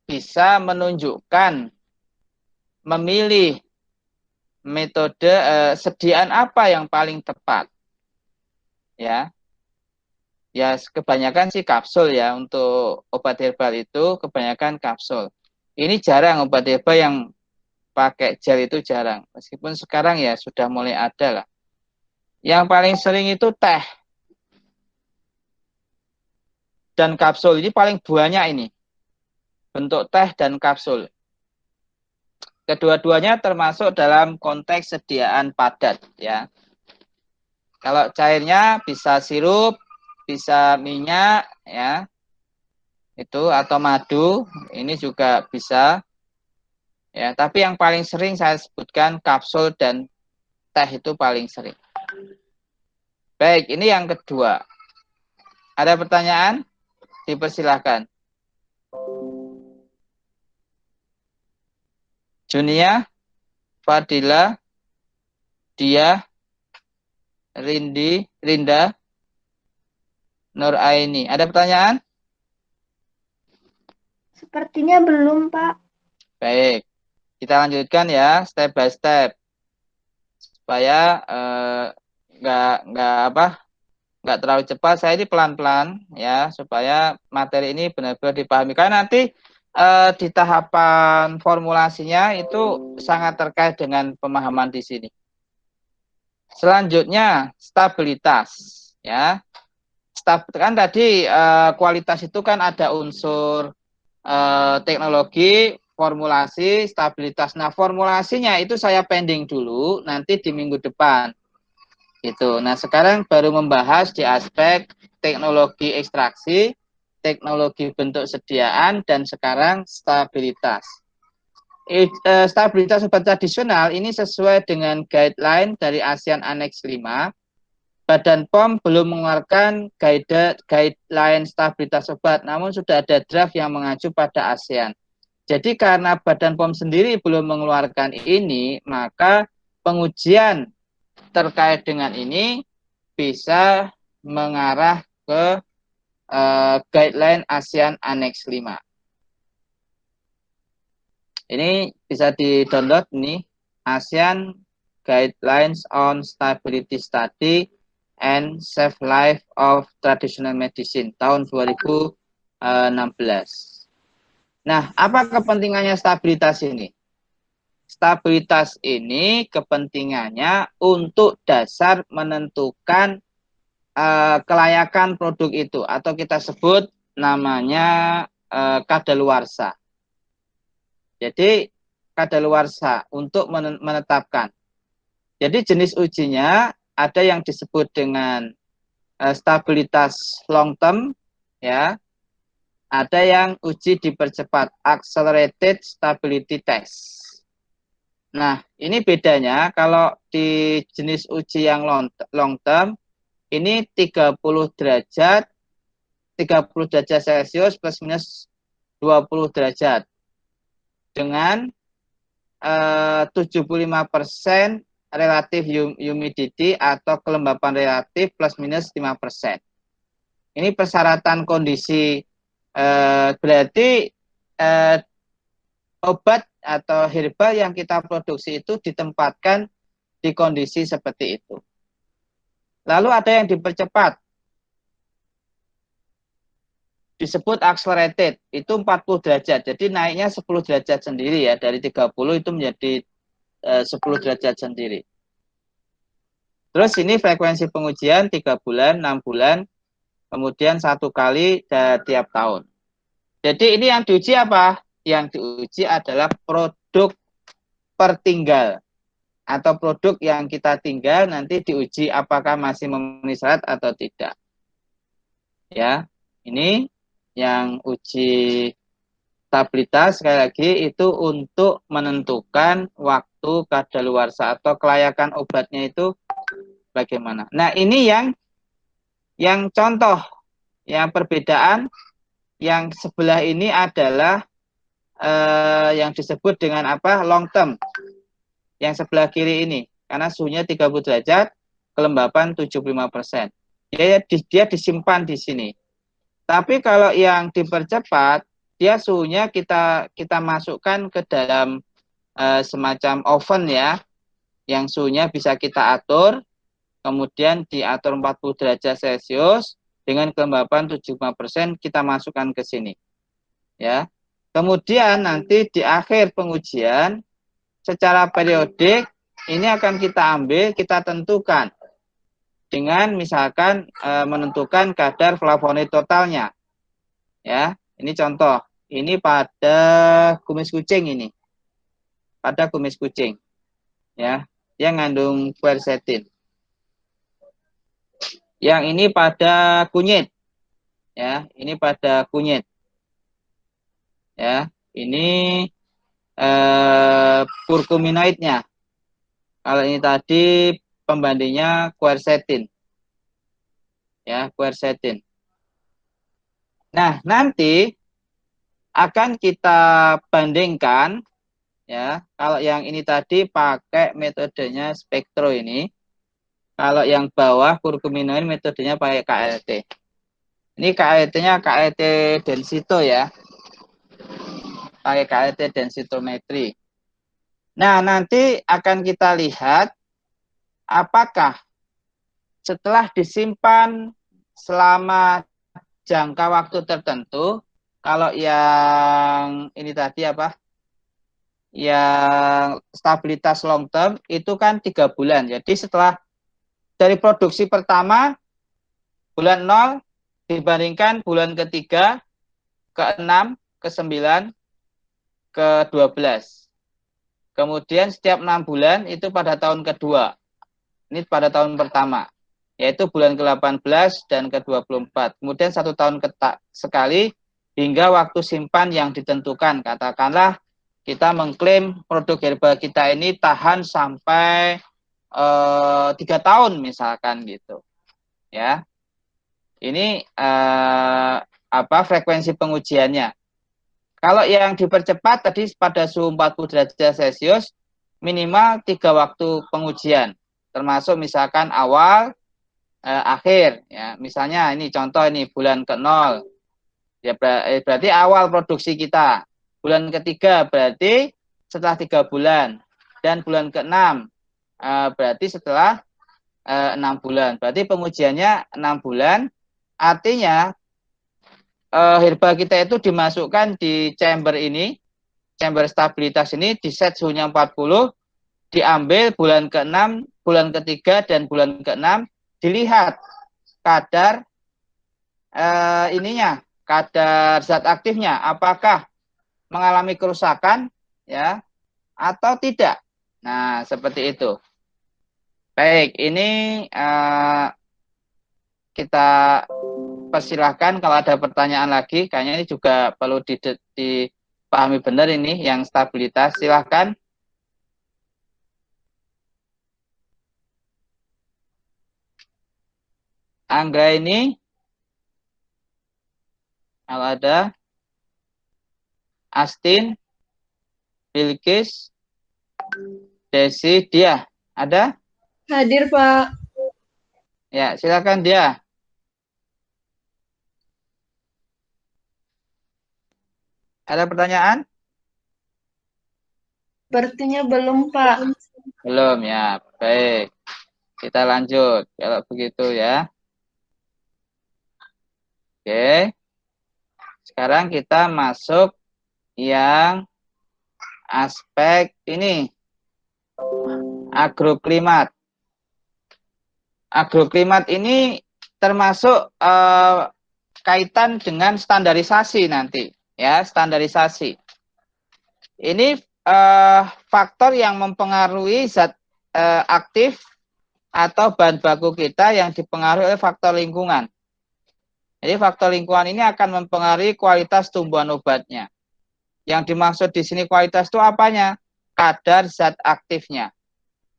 bisa menunjukkan, memilih metode sediaan apa yang paling tepat. Ya. Ya, kebanyakan sih kapsul ya, untuk obat herbal itu kebanyakan kapsul. Ini jarang obat herbal yang pakai gel, itu jarang. Meskipun sekarang ya sudah mulai ada lah. Yang paling sering itu teh dan kapsul. Ini paling banyak ini. Bentuk teh dan kapsul. Kedua-duanya termasuk dalam konteks sediaan padat ya. Kalau cairnya bisa sirup, bisa minyak ya. Itu atau madu, ini juga bisa. Ya, tapi yang paling sering saya sebutkan kapsul dan teh itu paling sering. Baik, ini yang kedua. Ada pertanyaan? Dipersilahkan. Junia? Fadila, Dia, Rinda, Nur Aini. Ada pertanyaan? Sepertinya belum, Pak. Baik, kita lanjutkan ya, step by step, supaya nggak terlalu cepat. Saya ini pelan-pelan ya, supaya materi ini benar-benar dipahami. Karena nanti di tahapan formulasinya itu sangat terkait dengan pemahaman di sini. Selanjutnya stabilitas ya. Kan tadi kualitas itu kan ada unsur teknologi, formulasi, stabilitas. Nah, formulasinya itu saya pending dulu nanti di minggu depan. Gitu. Nah, sekarang baru membahas di aspek teknologi ekstraksi, teknologi bentuk sediaan, dan sekarang stabilitas. Stabilitas obat tradisional ini sesuai dengan guideline dari ASEAN Annex 5. Badan POM belum mengeluarkan guideline stabilitas obat, namun sudah ada draft yang mengacu pada ASEAN. Jadi karena Badan POM sendiri belum mengeluarkan ini, maka pengujian terkait dengan ini bisa mengarah ke guideline ASEAN Annex 5. Ini bisa di-download nih, ASEAN Guidelines on Stability Study and Safe Life of Traditional Medicine tahun 2016. Nah, apa kepentingannya stabilitas ini? Stabilitas ini kepentingannya untuk dasar menentukan kelayakan produk itu, atau kita sebut namanya kadaluarsa. Jadi kadaluarsa untuk menetapkan. Jadi jenis ujinya ada yang disebut dengan stabilitas long term, ya. Ada yang uji dipercepat, accelerated stability test. Nah, ini bedanya kalau di jenis uji yang long term, ini 30 derajat Celcius plus minus 20 derajat. Dengan 75% relatif humidity atau kelembapan relatif plus minus 5%. Ini persyaratan kondisi, berarti obat atau herbal yang kita produksi itu ditempatkan di kondisi seperti itu. Lalu ada yang dipercepat, disebut accelerated, itu 40 derajat. Jadi naiknya 10 derajat sendiri ya, dari 30 itu menjadi 10 derajat sendiri. Terus ini frekuensi pengujian 3 bulan, 6 bulan, kemudian 1 kali tiap tahun. Jadi ini yang diuji apa? Yang diuji adalah produk pertinggal atau produk yang kita tinggal nanti diuji apakah masih memenuhi syarat atau tidak. Ya, ini yang uji stabilitas sekali lagi itu untuk menentukan waktu kadaluarsa atau kelayakan obatnya itu bagaimana. Nah, ini yang contoh, yang perbedaan yang sebelah ini adalah yang disebut dengan apa? Long term. Yang sebelah kiri ini, karena suhunya 30 derajat, kelembapan 75%. Dia disimpan di sini. Tapi kalau yang dipercepat, dia suhunya kita masukkan ke dalam semacam oven ya, yang suhunya bisa kita atur, kemudian diatur 40 derajat Celcius dengan kelembapan 75%, kita masukkan ke sini. Ya. Kemudian nanti di akhir pengujian secara periodik ini akan kita ambil, kita tentukan dengan misalkan menentukan kadar flavonoid totalnya. Ya, ini contoh. Ini pada kumis kucing ini. Pada kumis kucing. Ya, yang ngandung quercetin. Yang ini pada kunyit. Ya, ini pada kunyit. Ya, ini kurkuminoidnya. Kalau ini tadi pembandingnya quercetin. Ya, quercetin. Nah, nanti akan kita bandingkan ya. Kalau yang ini tadi pakai metodenya spektro ini. Kalau yang bawah kurkuminoid metodenya pakai KLT. Ini KLT-nya KLT densito ya. Pakai KLT densitometri. Nah, nanti akan kita lihat apakah setelah disimpan selama jangka waktu tertentu, kalau yang ini tadi apa? Yang stabilitas long term itu kan 3 bulan. Jadi setelah dari produksi pertama bulan 0 dibandingkan bulan ketiga, ke-6, ke-9, ke-12. Kemudian setiap 6 bulan itu pada tahun kedua. Ini pada tahun pertama, yaitu bulan ke-18 dan ke-24. Kemudian 1 tahun sekali hingga waktu simpan yang ditentukan. Katakanlah kita mengklaim produk herbal kita ini tahan sampai 3 tahun misalkan gitu. Ya. Ini frekuensi pengujiannya. Kalau yang dipercepat tadi pada suhu 40 derajat Celcius minimal 3 waktu pengujian. Termasuk misalkan awal, akhir ya. Misalnya ini contoh ini bulan ke-0. Ya berarti awal produksi kita. Bulan ketiga berarti setelah 3 bulan dan bulan ke-6 berarti setelah 6 bulan. Berarti pengujiannya 6 bulan. Artinya herbal kita itu dimasukkan di chamber ini, chamber stabilitas ini, di set suhunya 40, diambil bulan ke-6, bulan ketiga dan bulan ke-6, dilihat kadar kadar zat aktifnya apakah mengalami kerusakan ya atau tidak. Nah, seperti itu. Baik, ini kita persilahkan kalau ada pertanyaan lagi. Kayaknya ini juga perlu dipahami benar ini yang stabilitas. Silahkan. Angga ini kalau ada. Astin, Bilkis, Desi, Dia, ada? Hadir, Pak. Ya, silakan Dia. Ada pertanyaan? Sepertinya belum, Pak. Belum ya, baik. Kita lanjut, kalau begitu ya. Oke. Sekarang kita masuk yang aspek ini. Agroklimat. Agroklimat ini termasuk kaitan dengan standarisasi nanti. Ya, standarisasi. Ini faktor yang mempengaruhi zat aktif atau bahan baku kita yang dipengaruhi oleh faktor lingkungan. Jadi faktor lingkungan ini akan mempengaruhi kualitas tumbuhan obatnya. Yang dimaksud di sini kualitas itu apanya? Kadar zat aktifnya.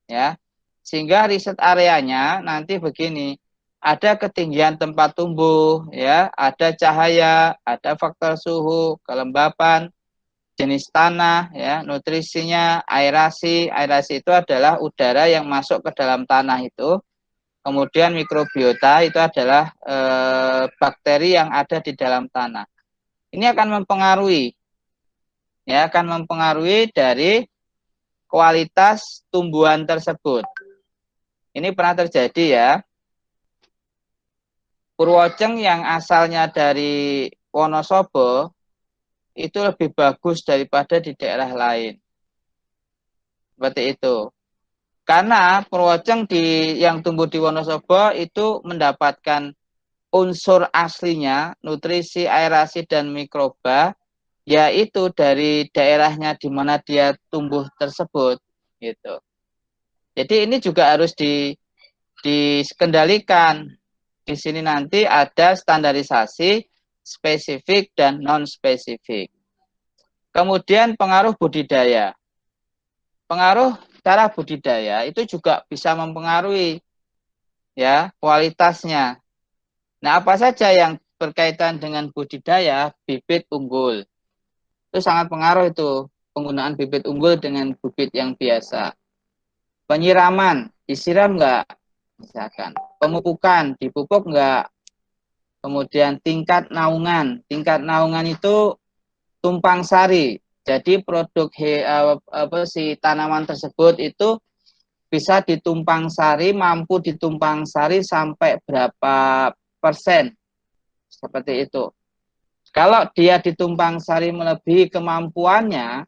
Ya. Sehingga riset areanya nanti begini. Ada ketinggian tempat tumbuh, ya, ada cahaya, ada faktor suhu, kelembapan, jenis tanah, ya, nutrisinya, aerasi. Aerasi itu adalah udara yang masuk ke dalam tanah itu. Kemudian mikrobiota itu adalah bakteri yang ada di dalam tanah. Ini akan mempengaruhi, ya, akan mempengaruhi dari kualitas tumbuhan tersebut. Ini pernah terjadi ya. Purwoceng yang asalnya dari Wonosobo itu lebih bagus daripada di daerah lain. Seperti itu. Karena Purwoceng yang tumbuh di Wonosobo itu mendapatkan unsur aslinya, nutrisi, aerasi, dan mikroba, yaitu dari daerahnya di mana dia tumbuh tersebut. Gitu. Jadi ini juga harus dikendalikan. Di sini nanti ada standarisasi spesifik dan non-spesifik. Kemudian pengaruh budidaya. Pengaruh cara budidaya itu juga bisa mempengaruhi ya kualitasnya. Nah, apa saja yang berkaitan dengan budidaya bibit unggul? Itu sangat pengaruh itu. penggunaan bibit unggul dengan bibit yang biasa. Penyiraman, disiram nggak? Misalkan. Pemupukan, dipupuk nggak? Kemudian tingkat naungan itu tumpang sari. Jadi produk si tanaman tersebut itu bisa ditumpang sari, mampu ditumpang sari sampai berapa persen. Seperti itu. Kalau dia ditumpang sari melebihi kemampuannya,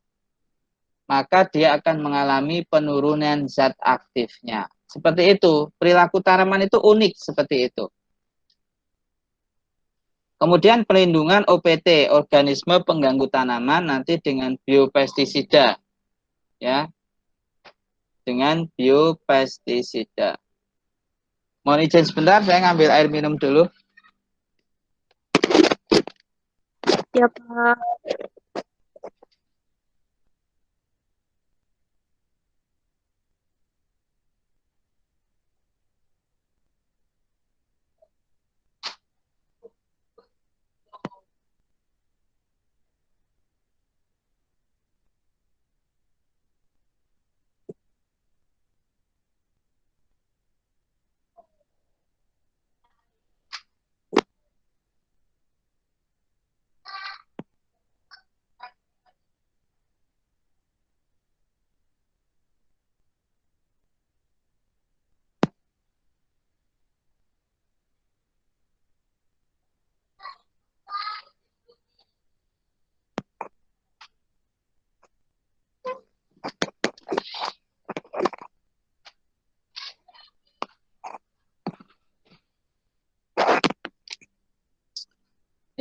maka dia akan mengalami penurunan zat aktifnya. Seperti itu. Perilaku tanaman itu unik seperti itu. Kemudian pelindungan OPT, organisme pengganggu tanaman, nanti dengan biopestisida. Ya. Dengan biopestisida. Mohon izin sebentar, saya ngambil air minum dulu. Ya, Pak.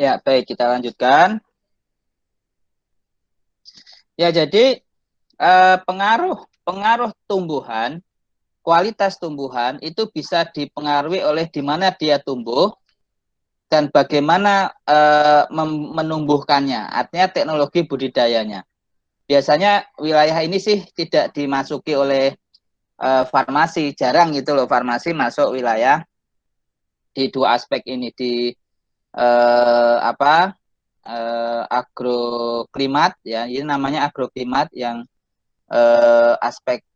Ya, baik, kita lanjutkan. Ya, jadi pengaruh tumbuhan, kualitas tumbuhan itu bisa dipengaruhi oleh di mana dia tumbuh dan bagaimana menumbuhkannya, artinya teknologi budidayanya. Biasanya wilayah ini sih tidak dimasuki oleh farmasi, jarang gitu loh farmasi masuk wilayah di dua aspek ini, di agroklimat ya, ini namanya agroklimat yang aspek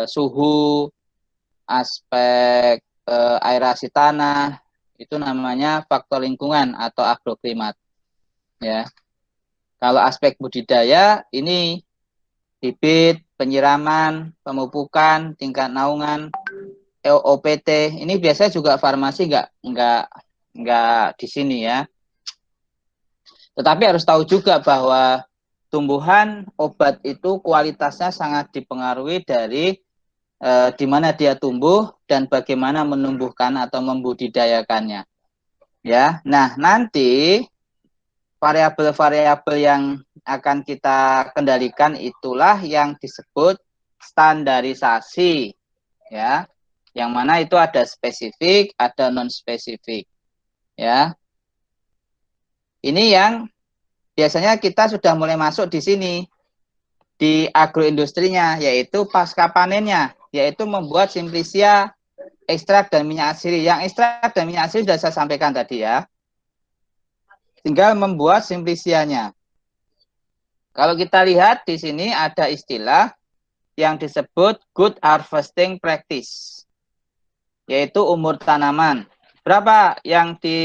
suhu, aspek aerasi tanah, itu namanya faktor lingkungan atau agroklimat ya. Kalau aspek budidaya ini bibit, penyiraman, pemupukan, tingkat naungan, OPT, ini biasanya juga farmasi nggak di sini ya. Tetapi harus tahu juga bahwa tumbuhan obat itu kualitasnya sangat dipengaruhi dari di mana dia tumbuh dan bagaimana menumbuhkan atau membudidayakannya. Ya, nah nanti variabel-variabel yang akan kita kendalikan itulah yang disebut standarisasi, ya. Yang mana itu ada spesifik, ada non spesifik, ya. Ini yang biasanya kita sudah mulai masuk di sini di agroindustrinya, yaitu pasca panennya, yaitu membuat simplisia, ekstrak dan minyak asiri. Yang ekstrak dan minyak asiri sudah saya sampaikan tadi ya. Tinggal membuat simplisianya. Kalau kita lihat di sini ada istilah yang disebut good harvesting practice, yaitu umur tanaman. Berapa yang di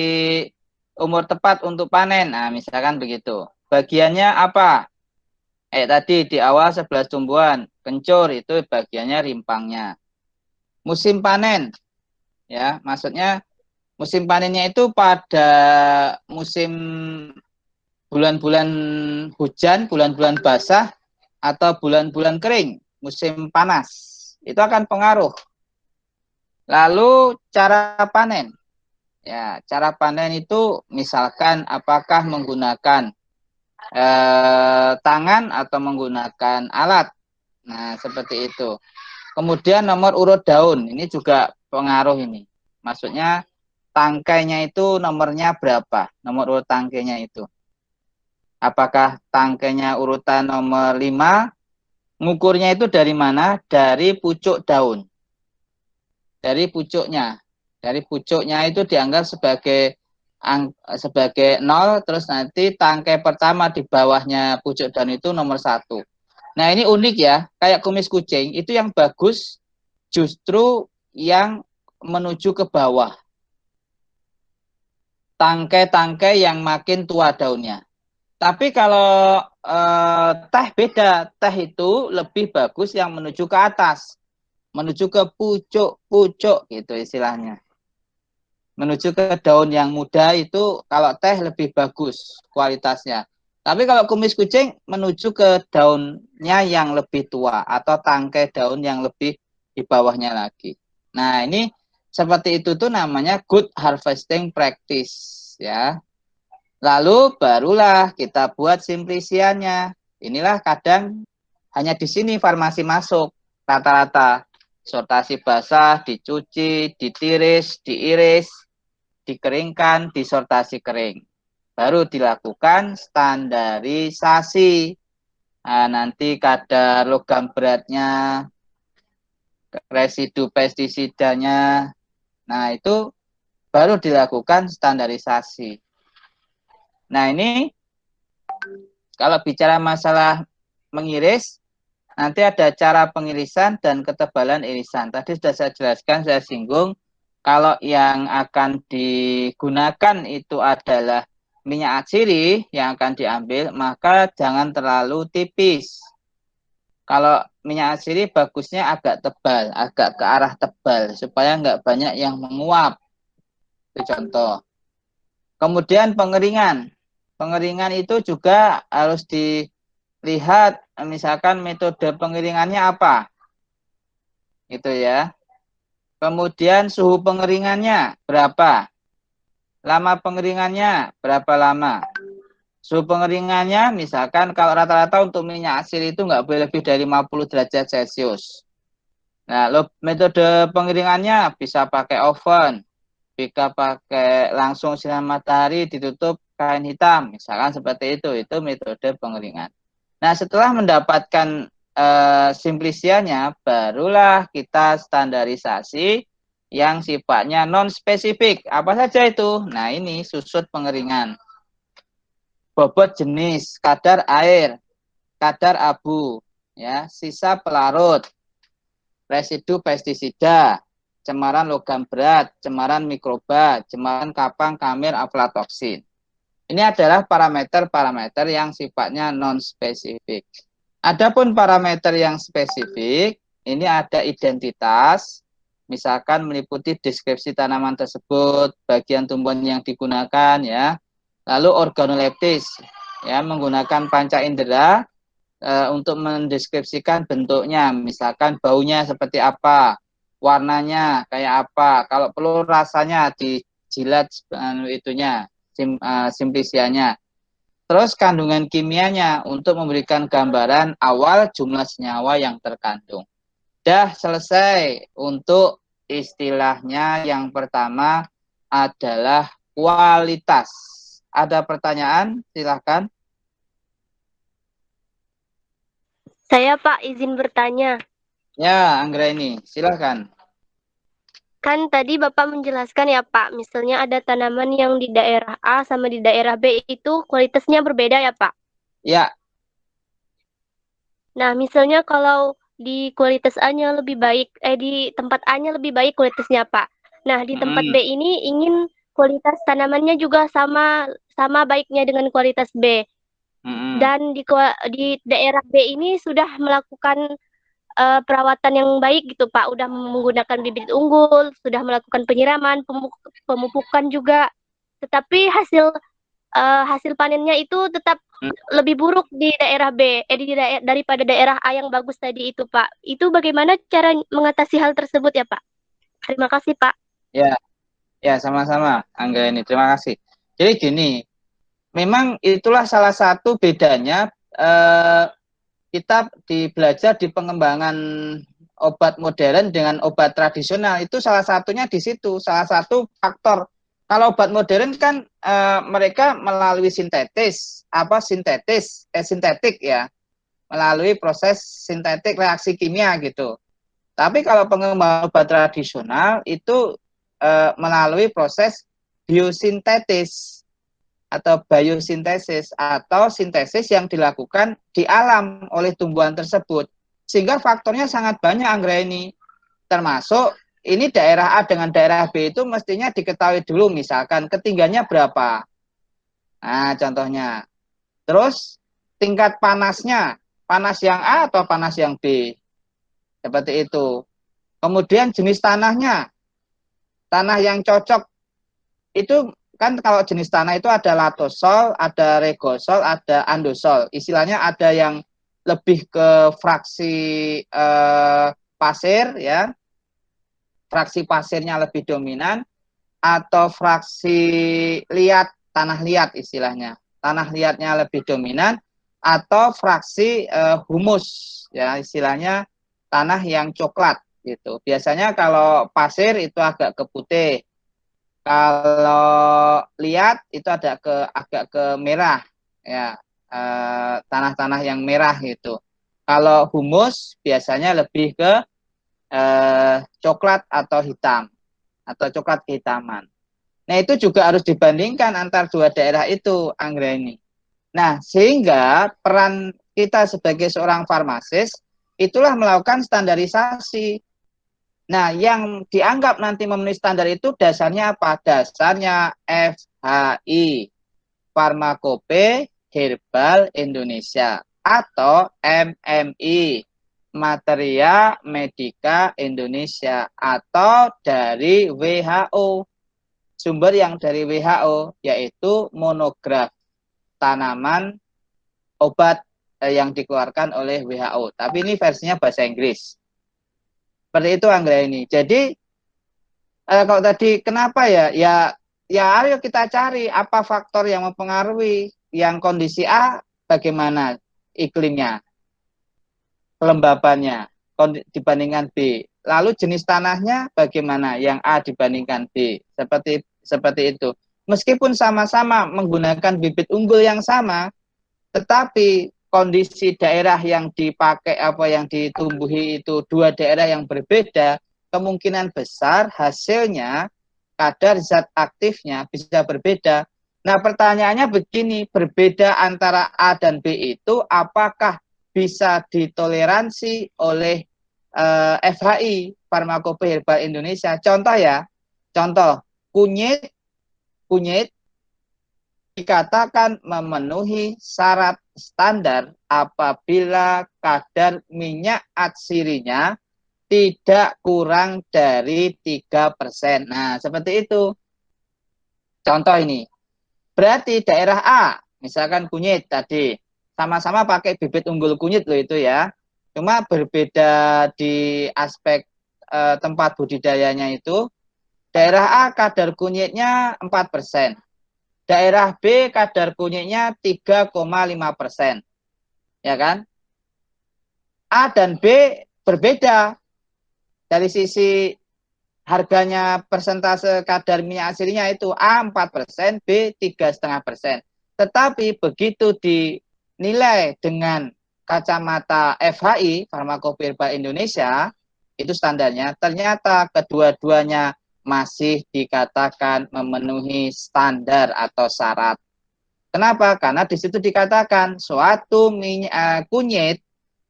umur tepat untuk panen? Nah, misalkan begitu. Bagiannya apa? Tadi di awal 11 tumbuhan, kencur itu bagiannya rimpangnya. Musim panen, ya, maksudnya musim panennya itu pada musim bulan-bulan hujan, bulan-bulan basah, atau bulan-bulan kering, musim panas. Itu akan pengaruh. Lalu cara panen. Ya, cara panen itu misalkan apakah menggunakan tangan atau menggunakan alat. Nah, seperti itu. Kemudian nomor urut daun, ini juga pengaruh ini. Maksudnya tangkainya itu nomornya berapa? Nomor urut tangkainya itu. Apakah tangkainya urutan nomor 5? Ngukurnya itu dari mana? Dari pucuk daun. Dari pucuknya. Dari pucuknya itu dianggap sebagai sebagai 0, terus nanti tangkai pertama di bawahnya pucuk daun itu nomor 1. Nah, ini unik ya, kayak kumis kucing, itu yang bagus justru yang menuju ke bawah. Tangkai-tangkai yang makin tua daunnya. Tapi kalau teh beda, teh itu lebih bagus yang menuju ke atas, menuju ke pucuk-pucuk gitu istilahnya. Menuju ke daun yang muda itu kalau teh lebih bagus kualitasnya. Tapi kalau kumis kucing menuju ke daunnya yang lebih tua atau tangkai daun yang lebih di bawahnya lagi. Nah, ini seperti itu tuh namanya good harvesting practice ya. Lalu barulah kita buat simplisiannya. Inilah kadang hanya di sini farmasi masuk rata-rata. Sortasi basah, dicuci, ditiris, diiris, dikeringkan, disortasi kering. Baru dilakukan standarisasi. Nah, nanti kadar logam beratnya, residu pestisidanya, nah itu baru dilakukan standarisasi. Nah, ini kalau bicara masalah mengiris, nanti ada cara pengirisan dan ketebalan irisan. Tadi sudah saya jelaskan, saya singgung. Kalau yang akan digunakan itu adalah minyak atsiri yang akan diambil, maka jangan terlalu tipis. Kalau minyak atsiri bagusnya agak tebal, agak ke arah tebal, supaya nggak banyak yang menguap. Itu contoh. Kemudian pengeringan. Pengeringan itu juga harus dilihat, misalkan metode pengeringannya apa. Gitu ya. Kemudian suhu pengeringannya berapa? Lama pengeringannya berapa lama? Suhu pengeringannya misalkan kalau rata-rata untuk minyak atsiri itu nggak boleh lebih dari 50 derajat Celcius. Nah, metode pengeringannya bisa pakai oven, bisa pakai langsung sinar matahari ditutup kain hitam, misalkan seperti itu metode pengeringan. Nah, setelah mendapatkan simplisiannya, barulah kita standarisasi yang sifatnya non-spesifik. Apa saja itu? Nah, ini susut pengeringan. Bobot jenis, kadar air, kadar abu, ya, sisa pelarut, residu pestisida, cemaran logam berat, cemaran mikroba, cemaran kapang, kamir, aflatoksin. Ini adalah parameter-parameter yang sifatnya non-spesifik. Adapun parameter yang spesifik, ini ada identitas, misalkan meliputi deskripsi tanaman tersebut, bagian tumbuhan yang digunakan, ya. Lalu organoleptis, ya, menggunakan panca indera untuk mendeskripsikan bentuknya, misalkan baunya seperti apa, warnanya kayak apa, kalau perlu rasanya dijilat itunya, simplisiannya. Terus kandungan kimianya untuk memberikan gambaran awal jumlah senyawa yang terkandung. Dah selesai untuk istilahnya yang pertama adalah kualitas. Ada pertanyaan? Silahkan. Saya Pak izin bertanya. Ya, Anggraini, silahkan. Kan tadi Bapak menjelaskan ya Pak, misalnya ada tanaman yang di daerah A sama di daerah B itu kualitasnya berbeda ya Pak. Ya. Nah, misalnya kalau di kualitas A-nya lebih baik, di tempat A-nya lebih baik kualitasnya Pak. Nah, di tempat B ini ingin kualitas tanamannya juga sama baiknya dengan kualitas B. Dan di daerah B ini sudah melakukan perawatan yang baik gitu Pak, udah menggunakan bibit unggul, sudah melakukan penyiraman, pemupukan juga, tetapi hasil panennya itu tetap lebih buruk di daerah B, daripada daerah A yang bagus tadi itu Pak. Itu bagaimana cara mengatasi hal tersebut ya Pak? Terima kasih Pak. Ya, sama-sama Angga ini. Terima kasih. Jadi gini, memang itulah salah satu bedanya kita belajar di pengembangan obat modern dengan obat tradisional. Itu salah satunya di situ, salah satu faktor. Kalau obat modern kan mereka melalui sintetik ya, melalui proses sintetik reaksi kimia gitu. Tapi kalau pengembangan obat tradisional itu melalui proses biosintetis atau biosintesis atau sintesis yang dilakukan di alam oleh tumbuhan tersebut. Sehingga faktornya sangat banyak Anggraini. Termasuk ini daerah A dengan daerah B itu mestinya diketahui dulu, misalkan ketinggiannya berapa. Nah, contohnya. Terus tingkat panasnya, panas yang A atau panas yang B. Seperti itu. Kemudian jenis tanahnya. Tanah yang cocok itu kan kalau jenis tanah itu ada latosol, ada regosol, ada andosol. Istilahnya ada yang lebih ke fraksi pasir ya. Fraksi pasirnya lebih dominan atau fraksi liat, tanah liat istilahnya. Tanah liatnya lebih dominan atau fraksi humus ya, istilahnya tanah yang coklat gitu. Biasanya kalau pasir itu agak ke putih. Kalau lihat itu agak ke merah ya, tanah-tanah yang merah gitu. Kalau humus biasanya lebih ke coklat atau hitam atau coklat kehitaman. Nah itu juga harus dibandingkan antar dua daerah itu Anggraini. Nah sehingga peran kita sebagai seorang farmasis itulah melakukan standarisasi. Nah, yang dianggap nanti memenuhi standar itu dasarnya apa? Dasarnya FHI, Farmakope Herbal Indonesia, atau MMI, Materia Medica Indonesia, atau dari WHO. Sumber yang dari WHO, yaitu monograf tanaman obat yang dikeluarkan oleh WHO. Tapi ini versinya bahasa Inggris. Seperti itu Anggraini. Jadi kalau tadi kenapa ya? Ya ayo kita cari apa faktor yang mempengaruhi. Yang kondisi A bagaimana iklimnya, kelembabannya dibandingkan B. Lalu jenis tanahnya bagaimana yang A dibandingkan B. Seperti itu. Meskipun sama-sama menggunakan bibit unggul yang sama, tetapi kondisi daerah yang dipakai yang ditumbuhi itu dua daerah yang berbeda, kemungkinan besar hasilnya kadar zat aktifnya bisa berbeda. Nah, pertanyaannya begini, berbeda antara A dan B itu apakah bisa ditoleransi oleh FHI, Farmakope Herbal Indonesia? Contoh ya, contoh kunyit dikatakan memenuhi syarat standar apabila kadar minyak atsirinya tidak kurang dari 3%. Nah, seperti itu. Contoh ini. Berarti daerah A, misalkan kunyit tadi, sama-sama pakai bibit unggul kunyit loh itu ya. Cuma berbeda di aspek tempat budidayanya itu. Daerah A kadar kunyitnya 4%. Daerah B kadar kunyitnya 3,5%. Ya kan? A dan B berbeda. Dari sisi harganya persentase kadar minyak aslinya itu A 4%, B 3,5%. Tetapi begitu dinilai dengan kacamata FHI, Farmakope Herbal Indonesia, itu standarnya, ternyata kedua-duanya masih dikatakan memenuhi standar atau syarat. Kenapa? Karena di situ dikatakan suatu kunyit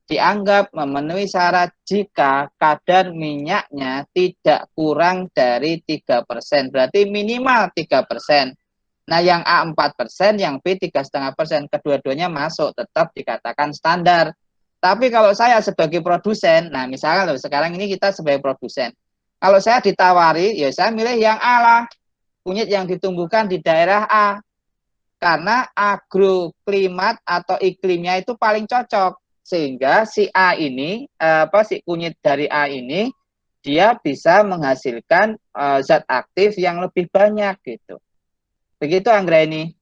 dianggap memenuhi syarat jika kadar minyaknya tidak kurang dari 3%. Berarti minimal 3%. Nah, yang A 4%, yang B 3,5%. Kedua-duanya masuk, tetap dikatakan standar. Tapi kalau saya sebagai produsen, nah misalnya loh, sekarang ini kita sebagai produsen. Kalau saya ditawari, ya saya milih yang A lah. Kunyit yang ditumbuhkan di daerah A. Karena agroklimat atau iklimnya itu paling cocok. Sehingga si A ini, si kunyit dari A ini, dia bisa menghasilkan zat aktif yang lebih banyak gitu. Begitu Anggraini.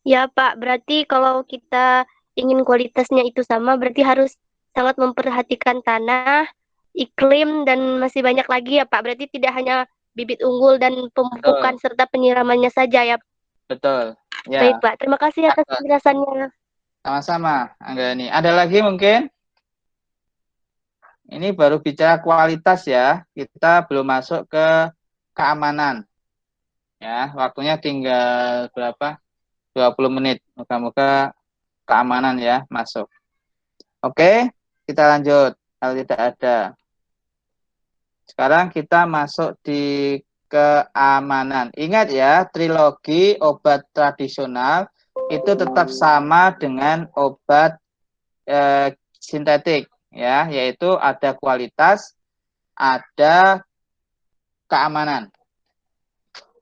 Ya Pak, berarti kalau kita ingin kualitasnya itu sama, berarti harus sangat memperhatikan tanah, iklim, dan masih banyak lagi ya Pak. Berarti tidak hanya bibit unggul dan pemupukan serta penyiramannya saja ya. Betul. Ya. Baik Pak, terima kasih atas penjelasannya. Sama-sama, Anggraini. Ada lagi mungkin? Ini baru bicara kualitas ya. Kita belum masuk ke keamanan. Ya, waktunya tinggal berapa? 20 menit. Moga-moga keamanan ya masuk. Oke, kita lanjut. Kalau tidak ada. Sekarang kita masuk di keamanan. Ingat ya, trilogi obat tradisional itu tetap sama dengan obat sintetik ya, yaitu ada kualitas, ada keamanan.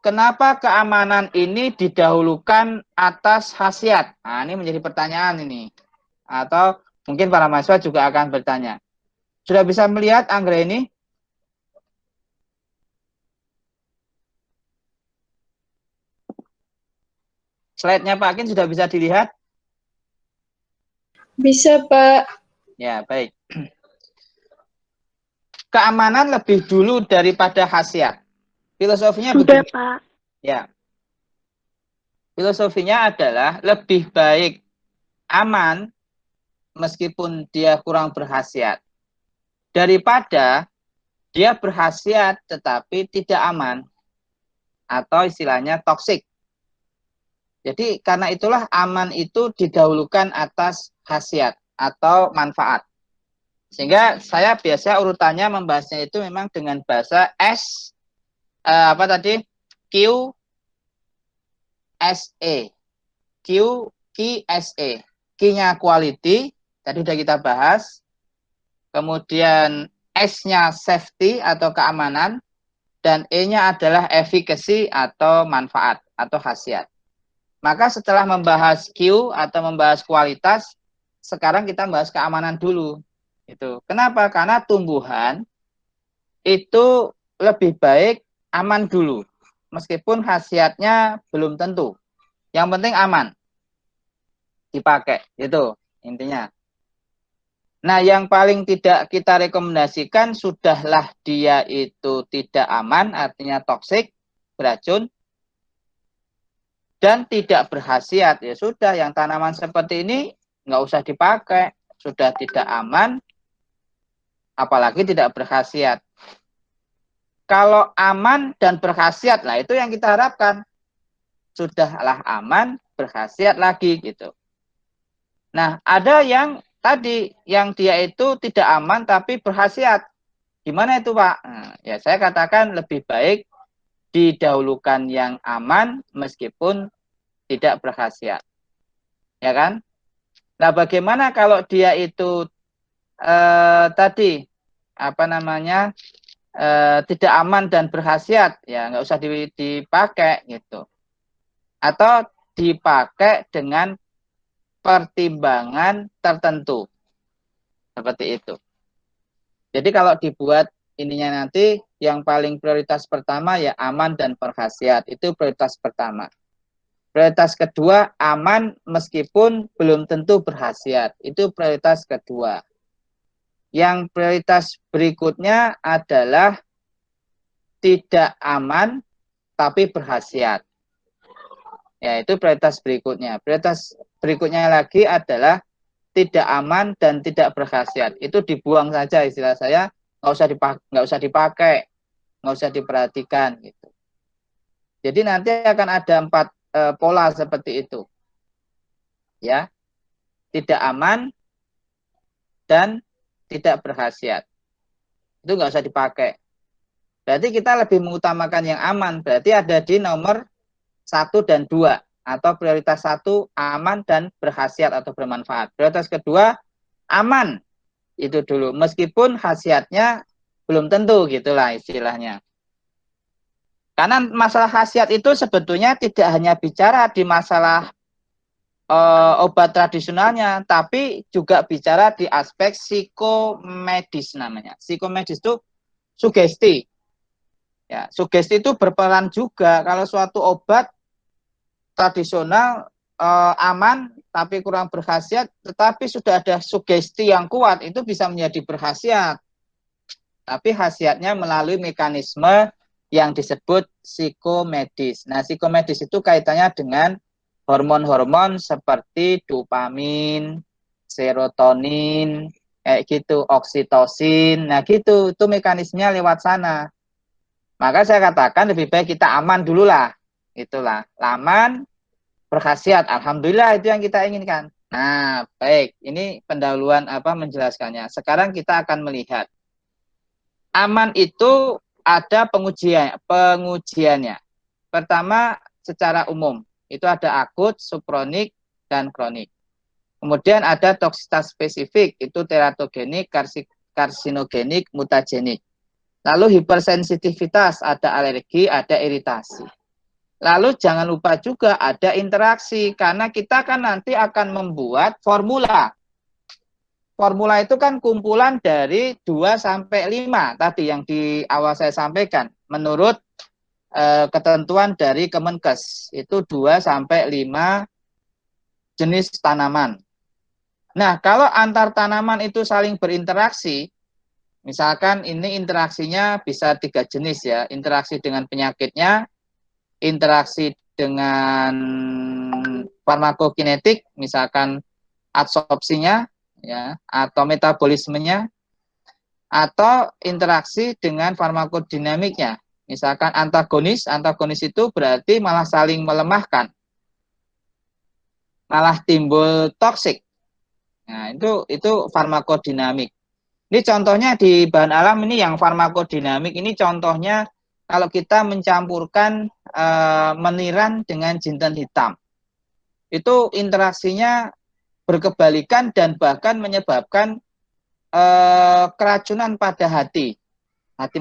Kenapa keamanan ini didahulukan atas khasiat? Nah, ini menjadi pertanyaan ini. Atau mungkin para mahasiswa juga akan bertanya. Sudah bisa melihat Anggra ini? Slide-nya Pak Akin sudah bisa dilihat? Bisa, Pak. Ya, baik. Keamanan lebih dulu daripada khasiat. Filosofinya Sudah, begini. Pak. Ya. Filosofinya adalah lebih baik aman meskipun dia kurang berkhasiat daripada dia berkhasiat tetapi tidak aman atau istilahnya toksik. Jadi karena itulah aman itu didahulukan atas khasiat atau manfaat. Sehingga saya biasa urutannya membahasnya itu memang dengan bahasa QSE. QSE. Q-nya quality, tadi sudah kita bahas. Kemudian S-nya safety atau keamanan. Dan E-nya adalah efficacy atau manfaat atau khasiat. Maka setelah membahas Q atau membahas kualitas, sekarang kita membahas keamanan dulu. Itu. Kenapa? Karena tumbuhan itu lebih baik aman dulu. Meskipun khasiatnya belum tentu. Yang penting aman. Dipakai. Itu intinya. Nah, yang paling tidak kita rekomendasikan sudahlah dia itu tidak aman, artinya toksik, beracun, dan tidak berkhasiat. Ya sudah, yang tanaman seperti ini nggak usah dipakai. Sudah tidak aman, apalagi tidak berkhasiat. Kalau aman dan berkhasiat, lah itu yang kita harapkan. Sudahlah aman, berkhasiat lagi gitu. Nah, ada yang tadi yang dia itu tidak aman tapi berkhasiat. Gimana itu, Pak? Nah, ya saya katakan lebih baik didahulukan yang aman meskipun tidak berkhasiat. Ya kan? Nah, bagaimana kalau dia itu tadi tidak aman dan berkhasiat? Ya nggak usah dipakai gitu. Atau dipakai dengan pertimbangan tertentu. Seperti itu. Jadi kalau dibuat ininya nanti yang paling prioritas pertama ya aman dan berkhasiat. Itu prioritas pertama. Prioritas kedua aman meskipun belum tentu berkhasiat. Itu prioritas kedua. Yang prioritas berikutnya adalah tidak aman tapi berkhasiat. Ya, itu prioritas berikutnya. Prioritas berikutnya lagi adalah tidak aman dan tidak berkhasiat. Itu dibuang saja istilah saya, nggak usah dipakai, nggak usah diperhatikan gitu. Jadi nanti akan ada 4 pola seperti itu. Ya. Tidak aman dan tidak berkhasiat. Itu nggak usah dipakai. Berarti kita lebih mengutamakan yang aman. Berarti ada di nomor 1 dan 2 atau prioritas 1 aman dan berkhasiat atau bermanfaat. Prioritas kedua aman itu dulu meskipun khasiatnya belum tentu gitulah istilahnya. Karena masalah khasiat itu sebetulnya tidak hanya bicara di masalah obat tradisionalnya, tapi juga bicara di aspek psikomedis namanya. Psikomedis itu sugesti. Ya, sugesti itu berperan juga kalau suatu obat tradisional aman tapi kurang berkhasiat, tetapi sudah ada sugesti yang kuat itu bisa menjadi berkhasiat. Tapi khasiatnya melalui mekanisme yang disebut psikomedis. Nah, psikomedis itu kaitannya dengan hormon-hormon seperti dopamin, serotonin, kayak gitu, oksitosin. Nah, gitu, itu mekanismenya lewat sana. Maka saya katakan lebih baik kita aman dulu lah. Itulah, aman, berkhasiat. Alhamdulillah itu yang kita inginkan. Nah, baik. Ini pendahuluan menjelaskannya. Sekarang kita akan melihat. Aman itu ada pengujiannya. Pertama, secara umum. Itu ada akut, subkronik, dan kronik. Kemudian ada toksitas spesifik, itu teratogenik, karsinogenik, mutagenik. Lalu hipersensitivitas, ada alergi, ada iritasi. Lalu jangan lupa juga ada interaksi, karena kita kan nanti akan membuat formula. Formula itu kan kumpulan dari 2 sampai 5 tadi yang di awal saya sampaikan. Menurut ketentuan dari Kemenkes, itu 2 sampai 5 jenis tanaman. Nah, kalau antar tanaman itu saling berinteraksi, misalkan ini interaksinya bisa 3 jenis ya, interaksi dengan penyakitnya, interaksi dengan farmakokinetik, misalkan adsorpsinya, ya, atau metabolismenya, atau interaksi dengan farmakodinamiknya, misalkan antagonis itu berarti malah saling melemahkan, malah timbul toksik. Nah, itu farmakodinamik. Ini contohnya di bahan alam ini yang farmakodinamik ini contohnya kalau kita mencampurkan meniran dengan jinten hitam. Itu interaksinya berkebalikan dan bahkan menyebabkan keracunan pada hati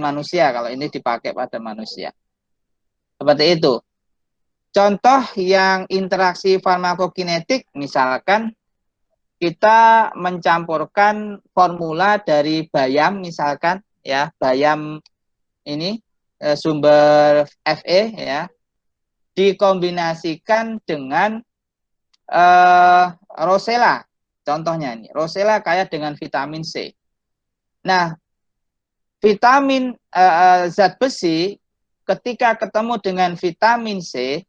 manusia kalau ini dipakai pada manusia. Seperti itu. Contoh yang interaksi farmakokinetik, misalkan kita mencampurkan formula dari bayam, misalkan ya, bayam ini sumber Fe ya, dikombinasikan dengan rosella. Contohnya ini, rosella kaya dengan vitamin C. Nah, vitamin zat besi ketika ketemu dengan vitamin C,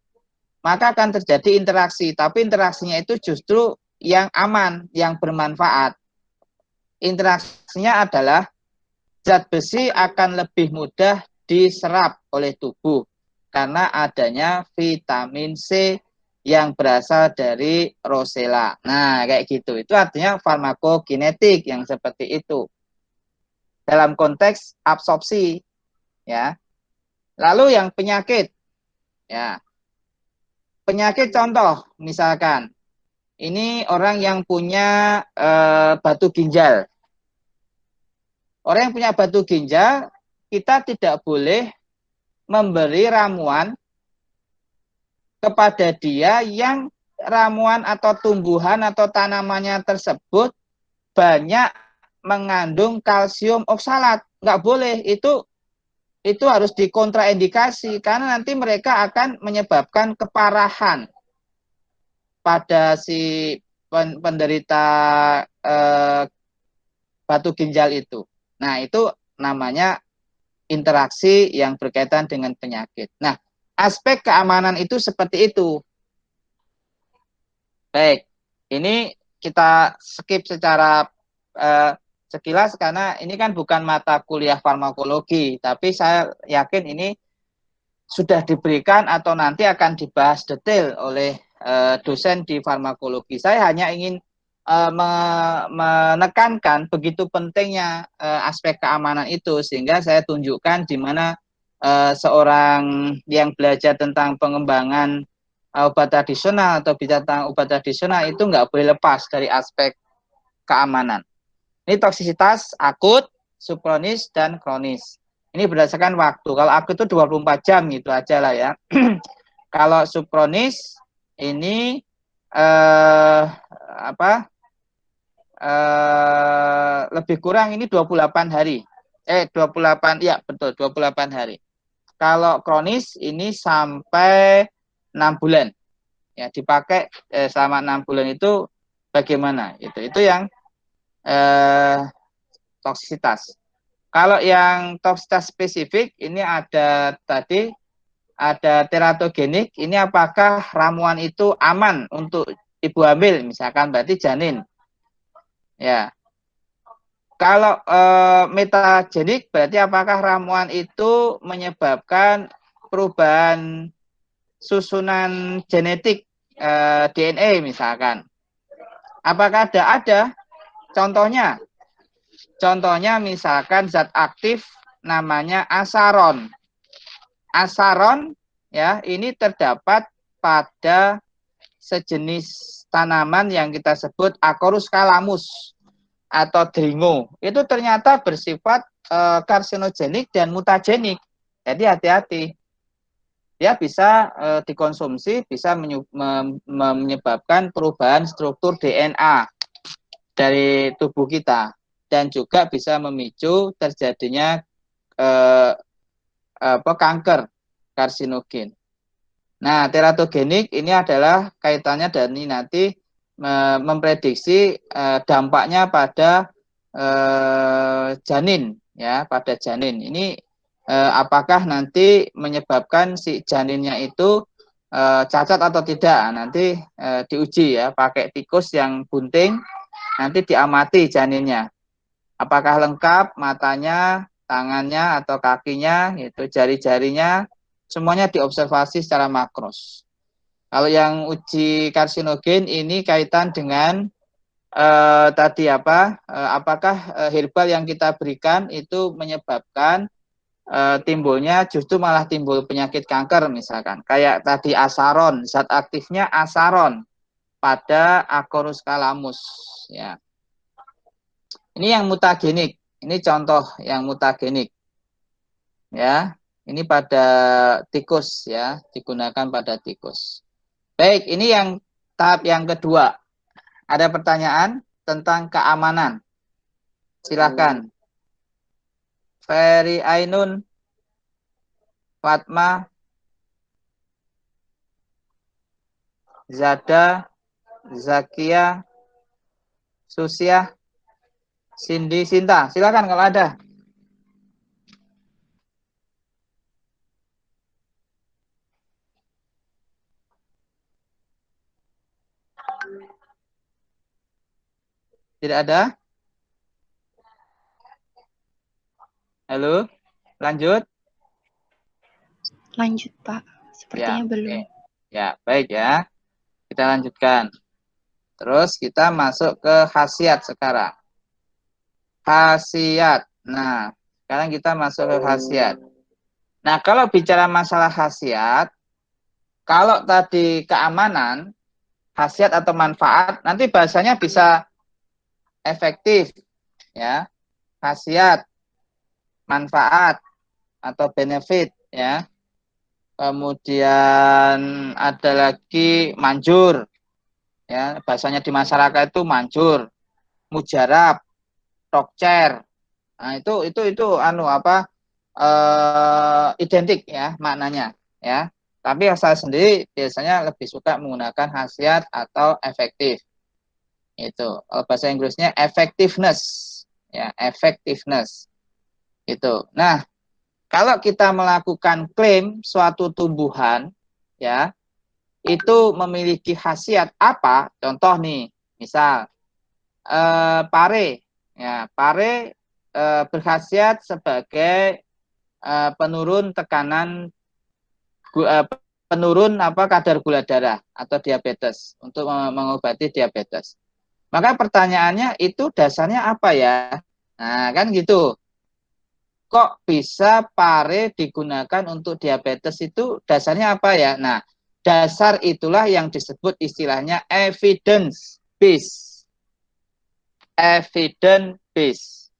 maka akan terjadi interaksi. Tapi interaksinya itu justru yang aman, yang bermanfaat. Interaksinya adalah zat besi akan lebih mudah diserap oleh tubuh karena adanya vitamin C yang berasal dari rosella. Nah, kayak gitu. Itu artinya farmakokinetik yang seperti itu. Dalam konteks absorpsi, ya. Lalu yang penyakit, ya. Penyakit contoh, misalkan, ini orang yang punya batu ginjal. Orang yang punya batu ginjal, kita tidak boleh memberi ramuan kepada dia yang ramuan atau tumbuhan atau tanamannya tersebut banyak mengandung kalsium oksalat. Nggak boleh, itu harus dikontraindikasi karena nanti mereka akan menyebabkan keparahan pada si penderita batu ginjal itu. Nah, itu namanya interaksi yang berkaitan dengan penyakit. Nah, aspek keamanan itu seperti itu. Baik, ini kita skip secara sekilas karena ini kan bukan mata kuliah farmakologi, tapi saya yakin ini sudah diberikan atau nanti akan dibahas detail oleh dosen di farmakologi. Saya hanya ingin menekankan begitu pentingnya aspek keamanan itu, sehingga saya tunjukkan di mana seorang yang belajar tentang pengembangan obat tradisional atau bicara tentang obat tradisional itu nggak boleh lepas dari aspek keamanan. Ini toksisitas akut, subkronis, dan kronis. Ini berdasarkan waktu. Kalau akut itu 24 jam gitu aja lah ya. Kalau subkronis ini lebih kurang ini 28 hari. 28 ya betul 28 hari. Kalau kronis ini sampai 6 bulan. Ya, dipakai selama 6 bulan itu bagaimana? Itu yang toksisitas. Kalau yang toksisitas spesifik ini ada tadi ada teratogenik. Ini apakah ramuan itu aman untuk ibu hamil misalkan berarti janin. Ya. Kalau metagenik berarti apakah ramuan itu menyebabkan perubahan susunan genetik DNA misalkan? Apakah ada? Contohnya, misalkan zat aktif namanya asaron. Asaron ya ini terdapat pada sejenis tanaman yang kita sebut Acorus calamus atau dringo. Itu ternyata bersifat karsinogenik dan mutagenik. Jadi hati-hati. Dia bisa dikonsumsi, bisa menyebabkan perubahan struktur DNA dari tubuh kita dan juga bisa memicu terjadinya kanker karsinogen. Nah, teratogenik ini adalah kaitannya dari nanti memprediksi dampaknya pada janin ya, pada janin. Ini apakah nanti menyebabkan si janinnya itu cacat atau tidak? Nanti diuji ya, pakai tikus yang bunting, nanti diamati janinnya. Apakah lengkap matanya, tangannya atau kakinya, itu jari-jarinya, semuanya diobservasi secara makros. Kalau yang uji karsinogen ini kaitan dengan tadi apakah herbal yang kita berikan itu menyebabkan timbulnya justru malah timbul penyakit kanker misalkan. Kayak tadi asaron, zat aktifnya asaron pada Acorus calamus ya. Ini yang mutagenik. Ini contoh yang mutagenik. Ya, ini pada tikus ya, digunakan pada tikus. Baik, ini yang tahap yang kedua. Ada pertanyaan tentang keamanan? Silakan. Ferry Ainun, Fatma, Zada, Zakia, Susia, Cindy, Sinta. Silakan kalau ada. Tidak ada? Halo, lanjut. Lanjut, Pak. Sepertinya Ya, belum. oke. Ya, baik ya. Kita lanjutkan. Terus kita masuk ke khasiat sekarang. Khasiat. Nah, sekarang kita masuk ke khasiat. Nah, kalau bicara masalah khasiat, kalau tadi keamanan, khasiat atau manfaat, nanti bahasanya bisa efektif, ya. Khasiat, manfaat atau benefit, ya. Kemudian ada lagi manjur, ya. Bahasanya di masyarakat itu manjur, mujarab, tokcer. Nah, itu identik ya maknanya, ya. Tapi saya sendiri biasanya lebih suka menggunakan khasiat atau efektif. Itu bahasa Inggrisnya effectiveness, ya, effectiveness. Itu. Nah, kalau kita melakukan klaim suatu tumbuhan, ya, itu memiliki khasiat apa? Contoh nih, misal pare, ya, pare berkhasiat sebagai penurun tekanan penurun kadar gula darah atau diabetes untuk mengobati diabetes. Maka pertanyaannya itu dasarnya apa ya? Nah, kan gitu. Kok bisa pare digunakan untuk diabetes itu dasarnya apa ya? Nah, dasar itulah yang disebut istilahnya evidence based. Evidence based.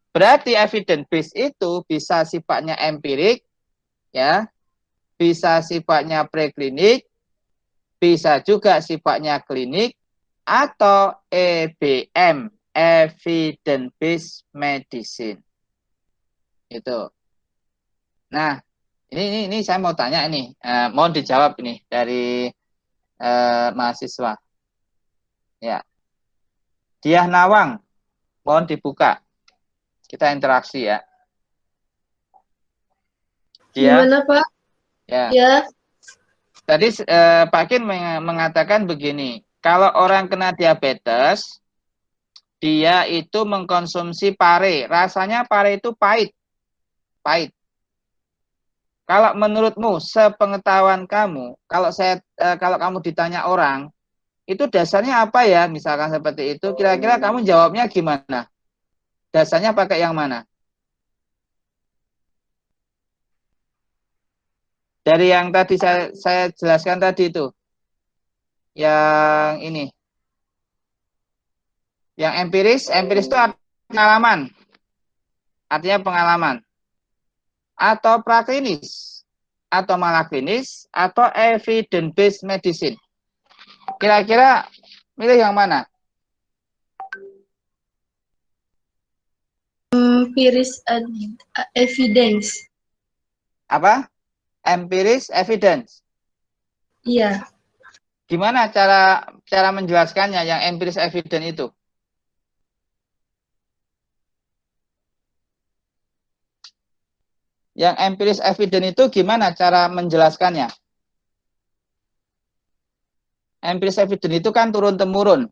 Berarti evidence based itu bisa sifatnya empirik, ya, bisa sifatnya preklinik, bisa juga sifatnya klinik, atau EBM, evidence based medicine. Itu. Nah, ini saya mau tanya ini, mohon dijawab ini dari mahasiswa. Ya, Diah Nawang, mohon dibuka. Kita interaksi ya. Diah. Gimana, Pak? Ya. Ya. Tadi Pak Kin mengatakan begini, kalau orang kena diabetes, dia itu mengkonsumsi pare. Rasanya pare itu pahit. Pahit. Kalau menurutmu, sepengetahuan kamu, kalau kamu ditanya orang, itu dasarnya apa ya? Misalkan seperti itu, kira-kira kamu jawabnya gimana? Dasarnya pakai yang mana? Dari yang tadi saya jelaskan tadi itu. Yang ini. Yang empiris itu pengalaman. Artinya pengalaman. Atau praklinis. Atau malah klinis. Atau evidence based medicine. Kira-kira milih yang mana? Empiris evidence. Apa? Empiris evidence. Iya. Gimana cara menjelaskannya yang empiris evidence itu? Yang empiris evidence itu gimana cara menjelaskannya? Empiris evidence itu kan turun-temurun.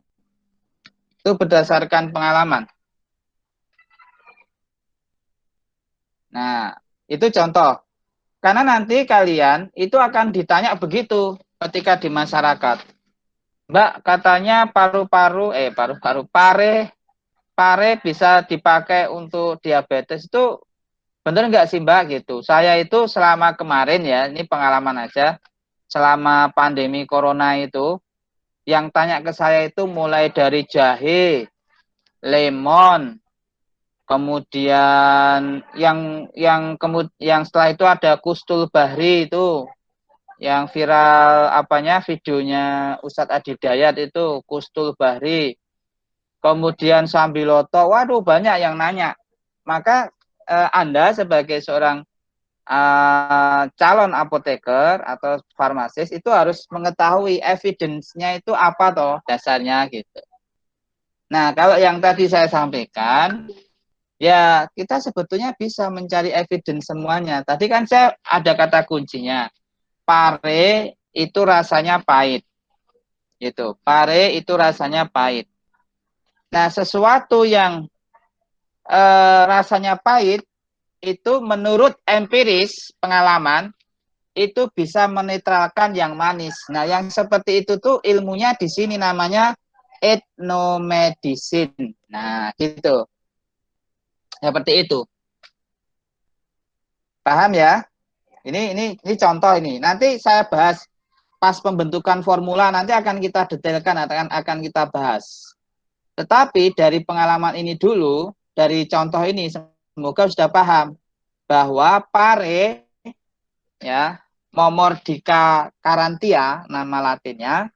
Itu berdasarkan pengalaman. Nah, itu contoh. Karena nanti kalian itu akan ditanya begitu ketika di masyarakat. Mbak, katanya pare bisa dipakai untuk diabetes, itu bener nggak sih Mbak gitu? Saya itu selama kemarin ya, ini pengalaman aja, selama pandemi corona itu, yang tanya ke saya itu mulai dari jahe, lemon, kemudian yang setelah itu ada kustul bahri itu, yang viral videonya Ustadz Adi Dayat itu kustul bahri. Kemudian sambiloto, waduh banyak yang nanya. Maka Anda sebagai seorang calon apoteker atau farmasis itu harus mengetahui evidence-nya itu apa toh dasarnya gitu. Nah, kalau yang tadi saya sampaikan, ya kita sebetulnya bisa mencari evidence semuanya. Tadi kan saya ada kata kuncinya. Pare itu rasanya pahit. Gitu. Pare itu rasanya pahit. Nah, sesuatu yang rasanya pahit itu menurut empiris pengalaman itu bisa menetralkan yang manis. Nah, yang seperti itu tuh ilmunya di sini namanya etnomedicine. Nah, gitu. Seperti itu. Paham ya? Ini contoh ini. Nanti saya bahas pas pembentukan formula, nanti akan kita detailkan, akan kita bahas. Tetapi dari pengalaman ini dulu, dari contoh ini, semoga sudah paham bahwa pare, ya, Momordica carantia, nama latinnya,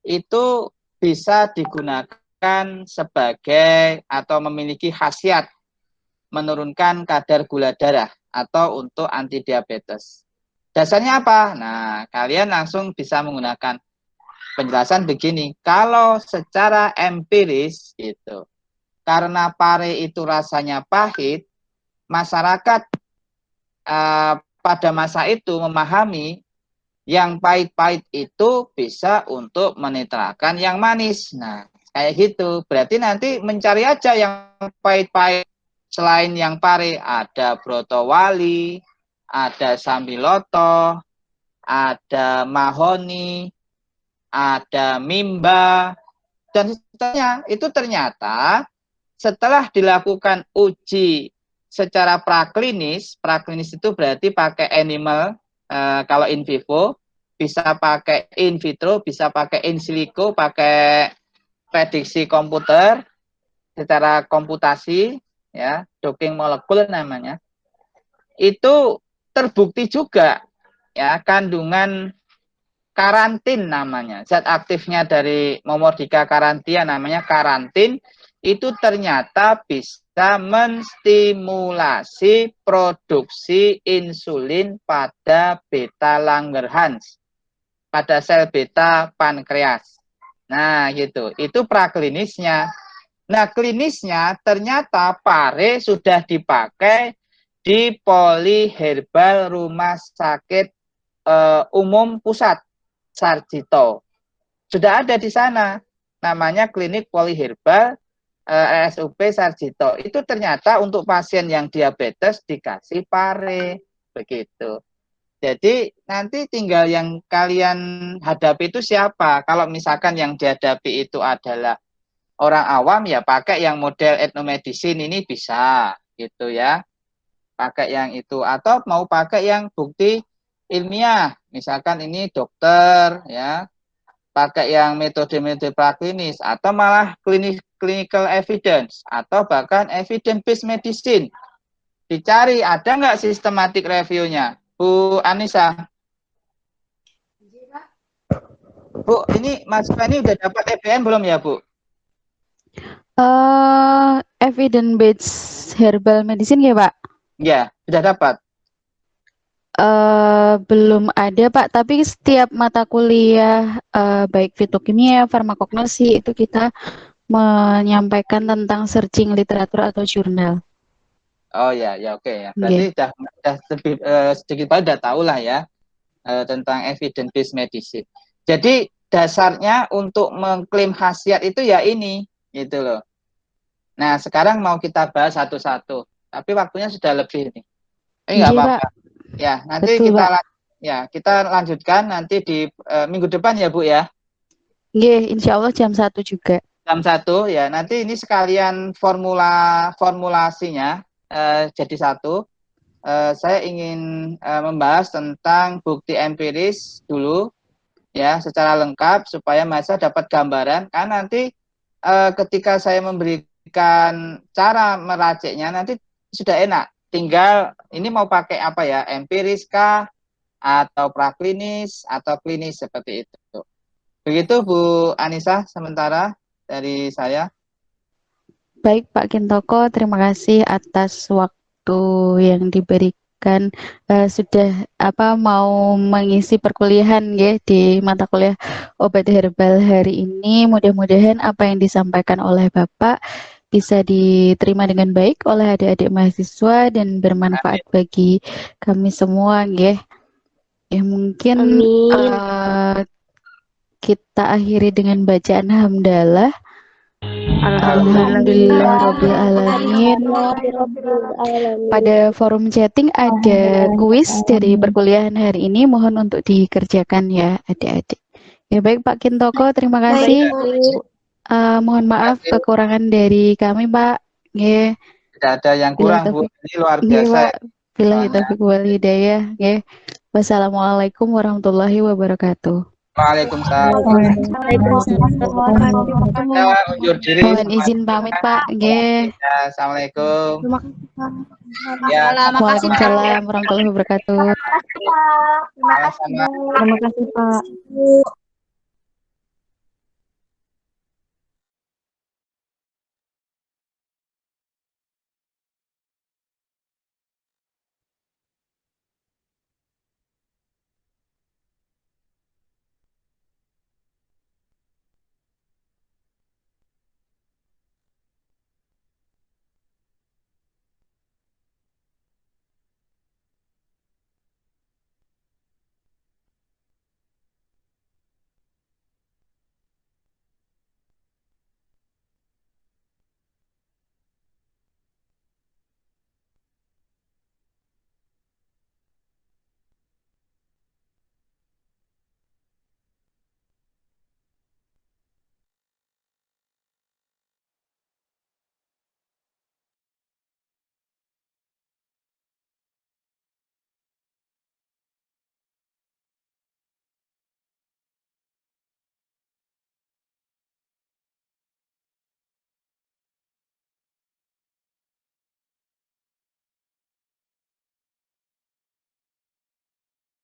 itu bisa digunakan sebagai atau memiliki khasiat menurunkan kadar gula darah atau untuk anti diabetes. Dasarnya apa? Nah, kalian langsung bisa menggunakan penjelasan begini. Kalau secara empiris gitu, karena pare itu rasanya pahit, masyarakat pada masa itu memahami yang pahit-pahit itu bisa untuk menetralkan yang manis. Nah, kayak gitu. Berarti nanti mencari aja yang pahit-pahit. Selain yang pare, ada brotowali, ada sambiloto, ada mahoni, ada mimba, dan seterusnya. Itu ternyata setelah dilakukan uji secara praklinis itu berarti pakai animal, kalau in vivo, bisa pakai in vitro, bisa pakai in silico, pakai prediksi komputer, secara komputasi, ya, docking molekul namanya, itu terbukti juga ya kandungan karantin namanya. Zat aktifnya dari Momordica carantia namanya karantin, itu ternyata bisa menstimulasi produksi insulin pada beta Langerhans, pada sel beta pankreas. Nah, gitu. Itu praklinisnya. Nah, klinisnya ternyata pare sudah dipakai di Poliherbal Rumah Sakit Umum Pusat Sarjito. Sudah ada di sana. Namanya klinik Poliherbal RSUP Sarjito. Itu ternyata untuk pasien yang diabetes dikasih pare, begitu. Jadi nanti tinggal yang kalian hadapi itu siapa. Kalau misalkan yang dihadapi itu adalah orang awam, ya pakai yang model etnomedicine ini bisa, gitu ya. Pakai yang itu, atau mau pakai yang bukti ilmiah, misalkan ini dokter, ya, pakai yang metode-metode praklinis, atau malah clinical evidence, atau bahkan evidence based medicine. Dicari ada nggak sistematik reviewnya, Bu Anissa? Bu, ini Mas ini udah dapat EBM belum ya, Bu? Evidence based herbal medicine ya, Pak? Ya, sudah dapat. Belum ada, Pak, tapi setiap mata kuliah baik fitokimia, farmakognosi itu kita menyampaikan tentang searching literatur atau jurnal. Oh ya, ya oke ya. Berarti Nggih. udah lebih sedikit banyak udah tahu lah ya tentang evidence based medicine. Jadi dasarnya untuk mengklaim khasiat itu ya ini, gitu loh. Nah, sekarang mau kita bahas satu-satu, tapi waktunya sudah lebih nih. Nggak Nggih, apa-apa. Pak. Ya, nanti Betul, Pak. kita lanjutkan nanti di minggu depan ya, Bu ya. Nggih, insya Allah jam 1 juga. Jam 1 ya. Nanti ini sekalian formulasinya jadi satu. Saya ingin membahas tentang bukti empiris dulu ya secara lengkap supaya masa dapat gambaran. Karena nanti ketika saya memberikan cara meraciknya nanti sudah enak. Tinggal ini mau pakai apa ya, empiris kah atau praklinis atau klinis seperti itu. Begitu Bu Anissa sementara dari saya. Baik, Pak Kintoko, terima kasih atas waktu yang diberikan. Sudah mau mengisi perkuliahan ya di mata kuliah obat herbal hari ini. Mudah-mudahan apa yang disampaikan oleh Bapak bisa diterima dengan baik oleh adik-adik mahasiswa dan bermanfaat bagi kami semua, nggih. Ya mungkin kita akhiri dengan bacaan hamdalah. Alhamdulillahirabbil alamin. Pada forum chatting ada kuis dari perkuliahan hari ini, mohon untuk dikerjakan ya adik-adik. Ya baik Pak Kintoko, terima kasih. Mohon maaf kekurangan dari kami, Pak. Nggih. Tidak ada yang kurang, Bu. Ini luar biasa. Billahi taufiq wal hidayah. Nggih. Wassalamualaikum warahmatullahi wabarakatuh. Waalaikumsalam. Undur diri. Mohon izin pamit, Pak. Nggih. Ya, assalamualaikum. Terima kasih, Pak. Ya, Waalaikumsalam warahmatullahi wabarakatuh. Terima kasih, Pak. Terima kasih, Pak.